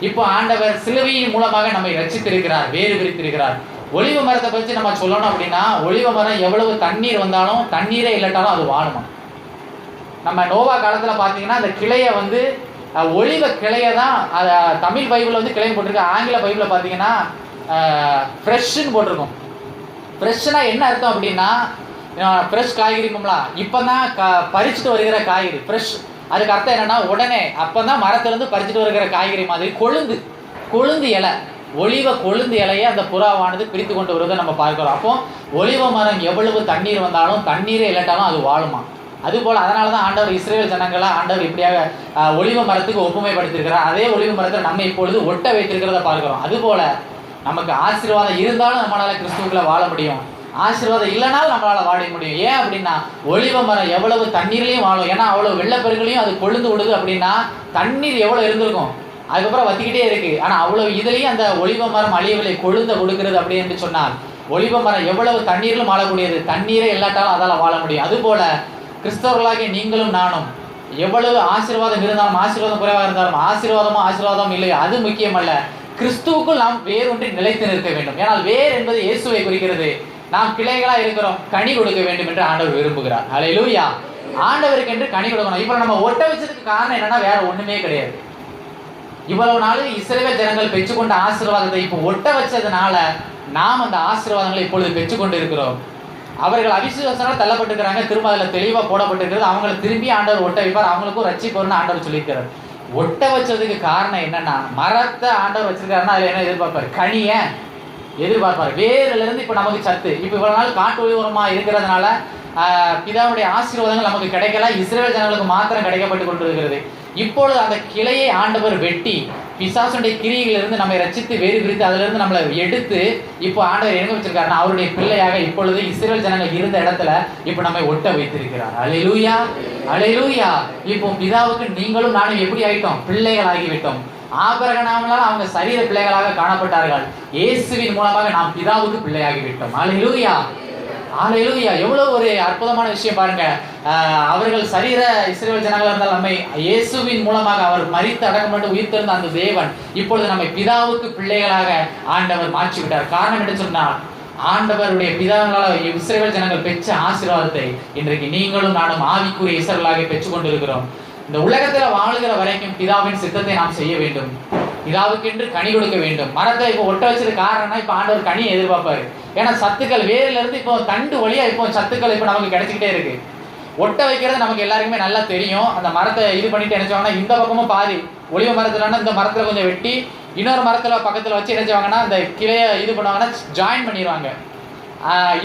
Speaker 1: இப்போ ஆண்டவர் சிலுவையின் மூலமாக நம்மை ரட்சித்திருக்கிறார், வேறு பிரித்திருக்கிறார். ஒலிவ மரத்தை பற்றி நம்ம சொல்லணும் அப்படின்னா, ஒலிவ மரம் எவ்வளவு தண்ணீர் வந்தாலும், தண்ணீரே இல்லாட்டாலும் அது வாழுமா. நம்ம நோவா காலத்தில் பார்த்தீங்கன்னா அந்த கிளையை வந்து ஒலிவ கிளையை தான், தமிழ் பைபிளில் வந்து கிளைன்னு போட்டிருக்கு, ஆங்கில பைபிளில் பார்த்தீங்கன்னா ஃப்ரெஷ்ஷுன்னு போட்டிருக்கோம். ஃப்ரெஷ்ஷுனா என்ன அர்த்தம் அப்படின்னா, ஃப்ரெஷ் காய்கறிக்கும்ல, இப்போ தான் பறிச்சுட்டு வருகிற காய்கறி ஃப்ரெஷ். அதுக்கு அர்த்தம் என்னன்னா, உடனே அப்போ தான் மரத்துலேருந்து பறிச்சுட்டு வருகிற காய்கறி மாதிரி கொழுந்து இலை, ஒலிவ கொழுந்து இலையை அந்த புறாவானது பிரித்து கொண்டு வருவதை நம்ம பார்க்கிறோம். அப்போ ஒலிவ மரம் எவ்வளவு தண்ணீர் வந்தாலும், தண்ணீரே இல்லாட்டாலும் அது வாழுமா. அதுபோல் அதனால தான் ஆண்டவர் இஸ்ரேல் ஜனங்களை ஆண்டவர் இப்படியாக ஒலிவ மரத்துக்கு ஒப்புமைப்படுத்திருக்கிறார். அதே ஒலிவ மரத்தை நம்ம இப்பொழுது ஒட்ட வைத்திருக்கிறத பார்க்கிறோம். அதுபோல் நமக்கு ஆசீர்வாதம் இருந்தாலும் நம்மளால் கிறிஸ்துவுக்குள்ள வாழ முடியும், ஆசீர்வாதம் இல்லைனாலும் நம்மளால் வாழ முடியும். ஏன் அப்படின்னா, ஒலிவ மரம் எவ்வளவு தண்ணீர்லையும் வாழும். ஏன்னா அவ்வளோ வெள்ளப்பெருக்களையும் அது கொழுந்து விடுது அப்படின்னா தண்ணீர் எவ்வளோ இருந்திருக்கும், அதுக்கப்புறம் வத்திக்கிட்டே இருக்கு. ஆனால் அவ்வளோ இதுலேயும் அந்த ஒலிவ மரம் அழியவில்லை, கொழுந்த கொடுக்கிறது அப்படி என்று சொன்னால், ஒலிவ மரம் எவ்வளவு தண்ணீரிலும் வாழக்கூடியது, தண்ணீரே இல்லாட்டாலும் அதால் வாழ முடியும். அதுபோல கிறிஸ்தவர்களாகிய நீங்களும் நானும் எவ்வளவு ஆசீர்வாதம் இருந்தாலும், ஆசீர்வாதம் குறைவாக இருந்தாலும், ஆசீர்வாதமும் இல்லையோ அது முக்கியமல்ல, கிறிஸ்துவுக்குள் நாம் வேறொன்றி நிலைத்து நிற்க வேண்டும். ஏன்னால் வேர் என்பது இயேசுவை குறிக்கிறது. நாம் கிளைகளா இருக்கிறோம், கனி கொடுக்க வேண்டும் என்று ஆண்டவர் விரும்புகிறார். ஹல்லேலூயா. ஆண்டவருக்கு என்று கனி கொடுக்கணும். இப்போ நம்ம ஒட்ட வச்சதுக்கு காரணம் என்னன்னா வேற ஒண்ணுமே கிடையாது. இவ்வளவு நாள் இஸ்ரவேல் ஜனங்கள் பெற்றுக்கொண்ட ஆசீர்வாதத்தை இப்போ ஒட்ட வச்சதுனால நாம் அந்த ஆசீர்வாதங்களை இப்பொழுது பெற்றுக்கொண்டு இருக்கிறோம். அவர்கள் அவிசுவாசனால் தள்ளப்பட்டிருக்கிறாங்க, திரும்ப அதில் தெளிவாக போடப்பட்டிருக்கிறது. அவங்களை திரும்பி ஆண்டவர் ஒட்ட வைப்பார், அவங்களுக்கும் ரட்சிப்போர்னு ஆண்டவர் சொல்லியிருக்கிறார். ஒட்ட வச்சதுக்கு காரணம் என்னன்னா, மரத்தை ஆண்டவர் வச்சிருக்காருன்னா அதில் என்ன எதிர்பார்ப்பார்? கனியை எதிர்பார்ப்பார். வேரிலிருந்து இப்போ நமக்கு சத்து. இப்போ இவ்வளவு நாள் காட்டு உரமாக இருக்கிறதுனால பிதாவுடைய ஆசீர்வாதங்கள் நமக்கு கிடைக்கல, இஸ்ரவேல் ஜனங்களுக்கு மாத்திரம் கிடைக்கப்பட்டு கொண்டிருக்கிறது. இப்பொழுது அந்த கிளையை ஆண்டவர் வெட்டி பிசாசுடைய கிரியிலிருந்து நம்மை ரட்சித்து வேறு பிரித்து அதிலிருந்து நம்மளை எடுத்து இப்போ ஆண்டவர் எங்க வச்சிருக்காருன்னா அவருடைய பிள்ளையாக இப்பொழுது இஸ்ரவேல் ஜனங்கள் இருந்த இடத்துல இப்போ நம்மை ஒட்ட வைத்திருக்கிறார். அல்லேலூயா, அல்லேலூயா. இப்போ பிதாவுக்கு நீங்களும் நானும் எப்படி ஆகிட்டோம்? பிள்ளைகள் ஆகிவிட்டோம். ஆபிரகாமால் அவங்க சரீர பிள்ளைகளாக காணப்பட்டார்கள். இயேசுவின் மூலமாக நாம் பிதாவுக்கு பிள்ளையாகிவிட்டோம். அல்லேலூயா, அல்லேலூயா. எவ்வளவு ஒரு அற்புதமான விஷயம் பாருங்க. அவர்கள் சரீர இஸ்ரவேல் ஜனங்களாக இருந்தால் நம்மை இயேசுவின் மூலமாக அவர் மரித்து அடக்கப்பட்டு உயிர்த்தெழுந்த அந்த தேவன் இப்பொழுது நம்மை பிதாவுக்கு பிள்ளைகளாக ஆண்டவர் மாற்றிவிட்டார். காரணம் என்று சொன்னால் ஆண்டவருடைய பிதாவால் இஸ்ரவேல் ஜனங்கள் பெற்ற ஆசீர்வாதத்தை இன்றைக்கு நீங்களும் நானும் ஆவிக்குரிய இஸ்ரவேலாக பெற்றுக்கொண்டிருக்கிறோம். இந்த உலகத்தில் வாழுகிற வரைக்கும் பிதாவின் சித்தத்தை நாம் செய்ய வேண்டும், பிதாவுக்கென்று கனி கொடுக்க வேண்டும். மரத்தை இப்போ ஒட்ட வச்சது காரணம்னா இப்போ ஆண்டவர் கனியை எதிர்பார்ப்பாரு. ஏன்னா சத்துக்கள் வேரிலிருந்து இப்போ தண்டு வழியா இப்போ சத்துக்கள் இப்போ நமக்கு கிடைச்சிக்கிட்டே இருக்கு. ஒட்ட வைக்கிறது நமக்கு எல்லாருக்குமே நல்லா தெரியும். அந்த மரத்தை இது பண்ணிட்டு நினைச்சாங்கன்னா இந்த பக்கமும் பாதி ஒளிவ மரத்துலன்னா இந்த மரத்துல கொஞ்சம் வெட்டி இன்னொரு மரத்துல பக்கத்துல வச்சு நினைச்சாங்கன்னா அந்த கிளையை இது பண்ணுவாங்கன்னா ஜாயின் பண்ணிடுவாங்க.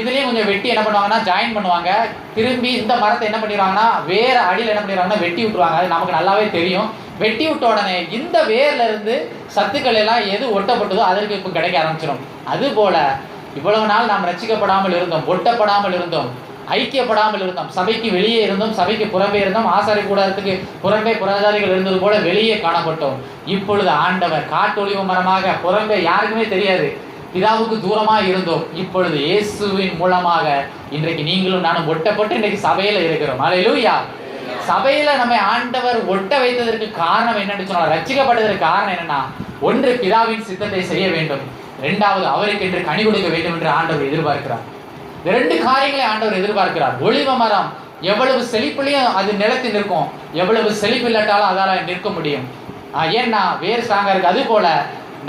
Speaker 1: இதுலேயும் கொஞ்சம் வெட்டி என்ன பண்ணுவாங்கன்னா ஜாயின் பண்ணுவாங்க. திரும்பி இந்த மரத்தை என்ன பண்ணிடுவாங்கன்னா வேற அடியில் என்ன பண்ணிடுவாங்கன்னா வெட்டி விட்டுருவாங்க. அது நமக்கு நல்லாவே தெரியும். வெட்டி விட்ட உடனே இந்த வேர்ல இருந்து சத்துக்கள் எல்லாம் எது ஒட்டப்பட்டதோ அதற்கு இப்போ கிடைக்க ஆரம்பிச்சிடும். அதுபோல இவ்வளவு நாள் நாம் ரட்சிக்கப்படாமல் இருந்தோம், ஒட்டப்படாமல் இருந்தோம், ஐக்கியப்படாமல் இருந்தோம், சபைக்கு வெளியே இருந்தோம், சபைக்கு புறம்பே இருந்தோம், ஆசாரி கூடாரத்துக்கு புறம்பே புறஜாதிகள் இருந்தது போல வெளியே காணப்பட்டோம். இப்பொழுது ஆண்டவர் காட்டொளிவு மரமாக புறம்பே யாருக்குமே தெரியாது, பிதாவுக்கு தூரமாக இருந்தோம். இப்பொழுது இயேசுவின் மூலமாக இன்றைக்கு நீங்களும் நானும் ஒட்டப்பட்டு இன்றைக்கு சபையில இருக்கிறோம். அல்லேலூயா. சபையில நம்ம ஆண்டவர் ஒட்ட வைத்ததற்கு காரணம் என்னன்னு சொன்னால், ரட்சிக்கப்பட்டதற்கு காரணம் என்னன்னா, ஒன்று பிதாவின் சித்தத்தை செய்ய வேண்டும், இரண்டாவது அவருக்கு என்று கனி கொடுக்க வேண்டும் என்று ஆண்டவர் எதிர்பார்க்கிறார். ரெண்டு காரியங்களை ஆண்டவர் எதிர்பார்க்கிறார். ஒளிவ மரம் எவ்வளவு செழிப்புலையும் அது நிலத்தில் இருக்கும், எவ்வளவு செழிப்பு இல்லாட்டாலும் அதால் நிற்க முடியும். ஏன்னா வேறு ஸ்ட்ராங்கா இருக்கு. அது போல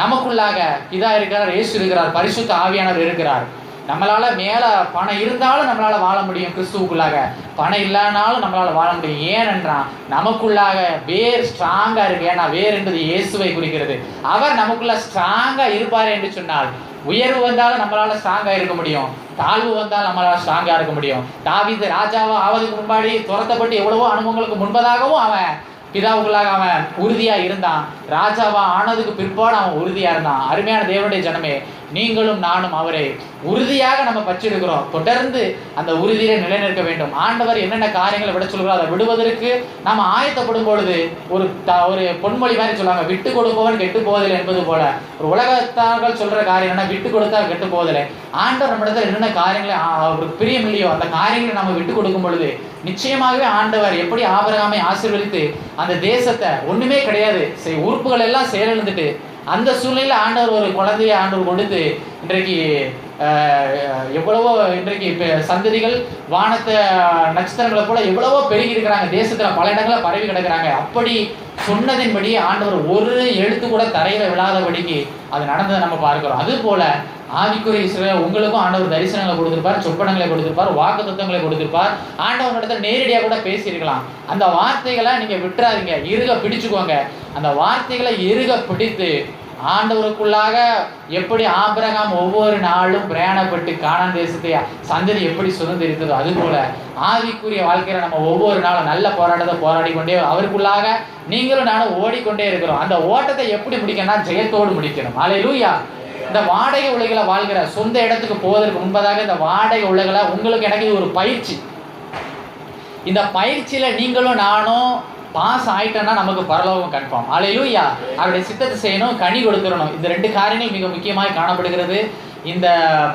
Speaker 1: நமக்குள்ளாக பிதா இருக்கிறார், இயேசு இருக்கிறார், பரிசுத்த ஆவியானவர் இருக்கிறார். நம்மளால மேல பணம் இருந்தாலும் நம்மளால வாழ முடியும், கிறிஸ்துவுக்குள்ளாக பணம் இல்லைனாலும் நம்மளால வாழ முடியும். ஏனென்றால் நமக்குள்ளாக வேர் ஸ்ட்ராங்கா இருக்கு. ஏன்னா வேர் என்பது இயேசுவை குறிக்கிறது. அவர் நமக்குள்ள ஸ்ட்ராங்கா இருப்பார் என்று சொன்னால் உயர்வு வந்தாலும் நம்மளால ஸ்ட்ராங்கா இருக்க முடியும், தாழ்வு வந்தால் நம்மளால ஸ்ட்ராங்கா இருக்க முடியும். தாவீது ராஜாவா ஆவதுக்கு முன்னாடி துரத்தப்பட்டு எவ்வளவோ அனுபவங்களுக்கு முன்பதாகவும் அவன் பிதாவுக்குள்ளாக அவன் உறுதியா இருந்தான். ராஜாவா ஆனதுக்கு பிற்பாடு அவன் உறுதியா இருந்தான். அருமையான தேவனுடைய ஜனமே, நீங்களும் நானும் அவரை உறுதியாக நம்ம பற்றிருக்கிறோம். தொடர்ந்து அந்த உறுதியை நிலைநிற்க வேண்டும். ஆண்டவர் என்னென்ன காரியங்களை விட சொல்கிறோம் அதை விடுவதற்கு நாம் ஆயத்தப்படும் பொழுது ஒரு பொன்மொழி மாதிரி சொல்லுவாங்க, விட்டு கொடுப்பவன் கெட்டு போவதில்லை என்பது போல. ஒரு உலகத்தார்கள் சொல்ற காரியம் என்ன, விட்டு கொடுத்தா கெட்டு போவதில்லை. ஆண்டவர் நம்மிடத்தில் என்னென்ன காரியங்களை அவருக்கு பிரியம் இல்லையோ அந்த காரியங்களை நம்ம விட்டு கொடுக்கும் பொழுது நிச்சயமாகவே ஆண்டவர் எப்படி ஆபிரகாமை ஆசீர்வதித்து அந்த தேசத்தை ஒண்ணுமே கிடையாது உறுப்புகள் எல்லாம் செயலிழந்துட்டு அந்த சூழ்நிலையில் ஆண்டவர் ஒரு குழந்தையை ஆண்டவர் கொடுத்து இன்றைக்கு எவ்வளவோ இன்றைக்கு சந்ததிகள் வானத்தை நட்சத்திரங்களை போல எவ்வளவோ பெருகி இருக்கிறாங்க. தேசத்துல பல இடங்களில் பரவி கிடக்கிறாங்க. அப்படி சொன்னதின்படி ஆண்டவர் ஒரு எழுத்து கூட தரையில விழாதபடிக்கு அது நடந்ததை நம்ம பார்க்கிறோம். அது போல ஆவிக்குரிய இஸ்ரவேல் உங்களுக்கும் ஆண்டவர் தரிசனங்களை கொடுத்திருப்பார், சொப்பனங்களை கொடுத்திருப்பார், வாக்குத்தத்தங்களை கொடுத்திருப்பார். ஆண்டவனிடத்தில் நேரடியாக கூட பேசியிருக்கலாம். அந்த வார்த்தைகளை நீங்க விட்டுறாதீங்க, இறுக பிடிச்சுக்கோங்க. அந்த வார்த்தைகளை இறுக பிடித்து ஆண்டவருக்குள்ளாக எப்படி ஆபிரகாம் ஒவ்வொரு நாளும் பிரயாணப்பட்டு கானான் தேசத்தை சந்ததி எப்படி சுதந்திரித்ததோ அதுபோல ஆவிக்குரிய வாழ்க்கையில நம்ம ஒவ்வொரு நாளும் நல்ல போராட்டத்தை போராடி கொண்டே அவருக்குள்ளாக நீங்களும் நானும் ஓடிக்கொண்டே இருக்கிறோம். அந்த ஓட்டத்தை எப்படி முடிக்கணும்னா ஜெயத்தோடு முடிக்கணும். அல்லேலூயா. இந்த வாடகை உலகில வாழ்கிற சொந்த இடத்துக்கு போவதற்கு முன்பதாக இந்த வாடகை உலகில உங்களுக்கு எனக்கு இது ஒரு பயிற்சி. இந்த பயிற்சியில நீங்களும் நானும் பாஸ் ஆயிட்டோம்னா நமக்கு பரலோகம் கன்ஃபார்ம். அல்லேலூயா. அவருடைய சித்தத்தை செய்யணும், கனி கொடுத்துடணும். இந்த ரெண்டு காரியங்கள் மிக முக்கியமாக காணப்படுகிறது. இந்த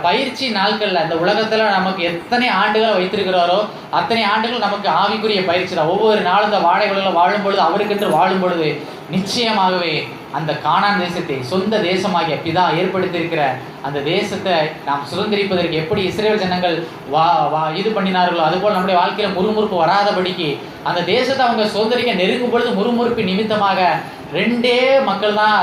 Speaker 1: பயிற்சி நாட்கள்ல இந்த உலகத்துல நமக்கு எத்தனை ஆண்டுகளை வைத்திருக்கிறாரோ அத்தனை ஆண்டுகள் நமக்கு ஆவிக்குரிய பயிற்சி தான். ஒவ்வொரு நாளும் இந்த வாடகைகளில் வாழும் பொழுது அவருக்கென்று வாழும் பொழுது நிச்சயமாகவே அந்த கானான் தேசத்தை சொந்த தேசமாகிய பிதா ஏற்படுத்தியிருக்கிற அந்த தேசத்தை நாம் சுதந்திரிப்பதற்கு எப்படி இஸ்ரேல் ஜனங்கள் இது பண்ணினார்களோ அதுபோல் நம்முடைய வாழ்க்கையில் முறுமுறுப்பு வராதபடிக்கு அந்த தேசத்தை அவங்க சுதந்திரிக்க நெருங்கும் பொழுது முறுமுறுப்பு நிமித்தமாக 2 மக்கள் தான்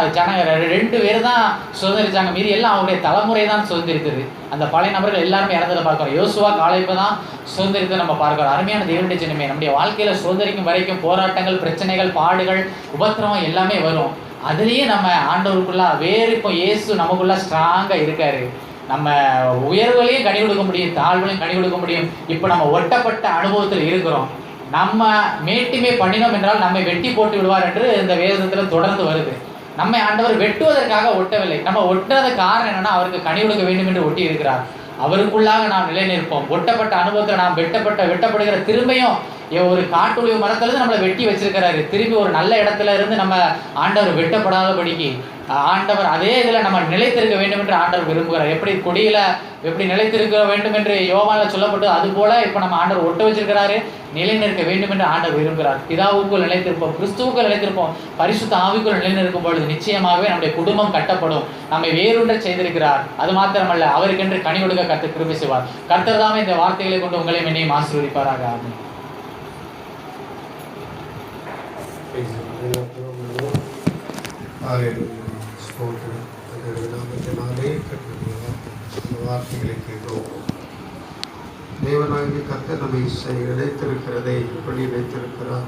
Speaker 1: 2 பேர் தான் சுதந்திரிச்சாங்க. மீறி எல்லாம் அவருடைய தலைமுறை தான் சுதந்திரித்தது. அந்த பழைய நபர்கள் எல்லாருமே இறந்ததை பார்க்குறோம். யோசுவா காலேபை தான் சுதந்திரத்தை நம்ம பார்க்குறோம். அருமையான தேவனுடைய ஜனமே, நம்முடைய வாழ்க்கையில் சுதந்திரிக்கும் வரைக்கும் போராட்டங்கள், பிரச்சனைகள், பாடுகள், உபத்திரவம் எல்லாமே வரும். அதுலேயே நம்ம ஆண்டவருக்குள்ளே வேறு இப்போ இயேசு நமக்குள்ளே ஸ்ட்ராங்காக இருக்கார். நம்ம உயர்வுகளையும் கனி கொடுக்க முடியும், தாழ்வுகளையும் கனி கொடுக்க முடியும். இப்போ நம்ம ஒட்டப்பட்ட அனுபவத்தில் இருக்கிறோம். நம்ம மேட்டுமே பண்ணினோம் என்றால் நம்மை வெட்டி போட்டு விடுவார் என்று இந்த வேதத்தில் தொடர்ந்து வருது. நம்மை ஆண்டவர் வெட்டுவதற்காக ஒட்டவில்லை. நம்ம ஒட்டுறது காரணம் என்னன்னா, அவருக்கு கனி கொடுக்க வேண்டும் என்று ஒட்டி இருக்கிறார். அவருக்குள்ளாக நாம் நிலை நிற்போம். ஒட்டப்பட்ட அனுபவத்தில் நாம் வெட்டப்படுகிற திரும்பியும் ஒரு காட்டுடைய மரத்துலேருந்து நம்மளை வெட்டி வச்சிருக்கிறாரு. திரும்பி ஒரு நல்ல இடத்துல இருந்து நம்ம ஆண்டவர் வெட்டப்படாதபடிக்கு ஆண்டவர் அதே இதில் நம்ம நிலைத்திருக்க வேண்டும் என்று ஆண்டவர் விரும்புகிறார். எப்படி கொடியில் எப்படி நிலைத்திருக்க வேண்டும் என்று யோவானில் சொல்லப்பட்டு அதுபோல் இப்போ நம்ம ஆண்டவர் ஒட்ட வச்சிருக்கிறாரு. நிலை நிற்க வேண்டும் என்று ஆண்டவர் விரும்புகிறார். பிதாவுக்குள் நிலைத்திருப்போம், கிறிஸ்துவுக்குள் நிலைத்திருப்போம், பரிசுத்த ஆவிக்குள் நிலை நிற்கும் பொழுது நிச்சயமாகவே நம்முடைய குடும்பம் கட்டப்படும். நம்மை வேறொன்றை செய்திருக்கிறார். அது மாத்திரமல்ல, அவருக்கென்று கனி கொடுக்க கர்த்தர் கிருபை செய்வார். கர்த்தர் தாமே இந்த வார்த்தைகளை கொண்டு உங்களையும் என்னையும் ஆசீர்வதிப்பாராக. ஆமென்.
Speaker 2: வார்த்தைகளை கேட்டோம். தேவனாகிய கர்த்தர் நம்மை இழைத்திருக்கிறதை எப்படி இழைத்திருக்கிறார்?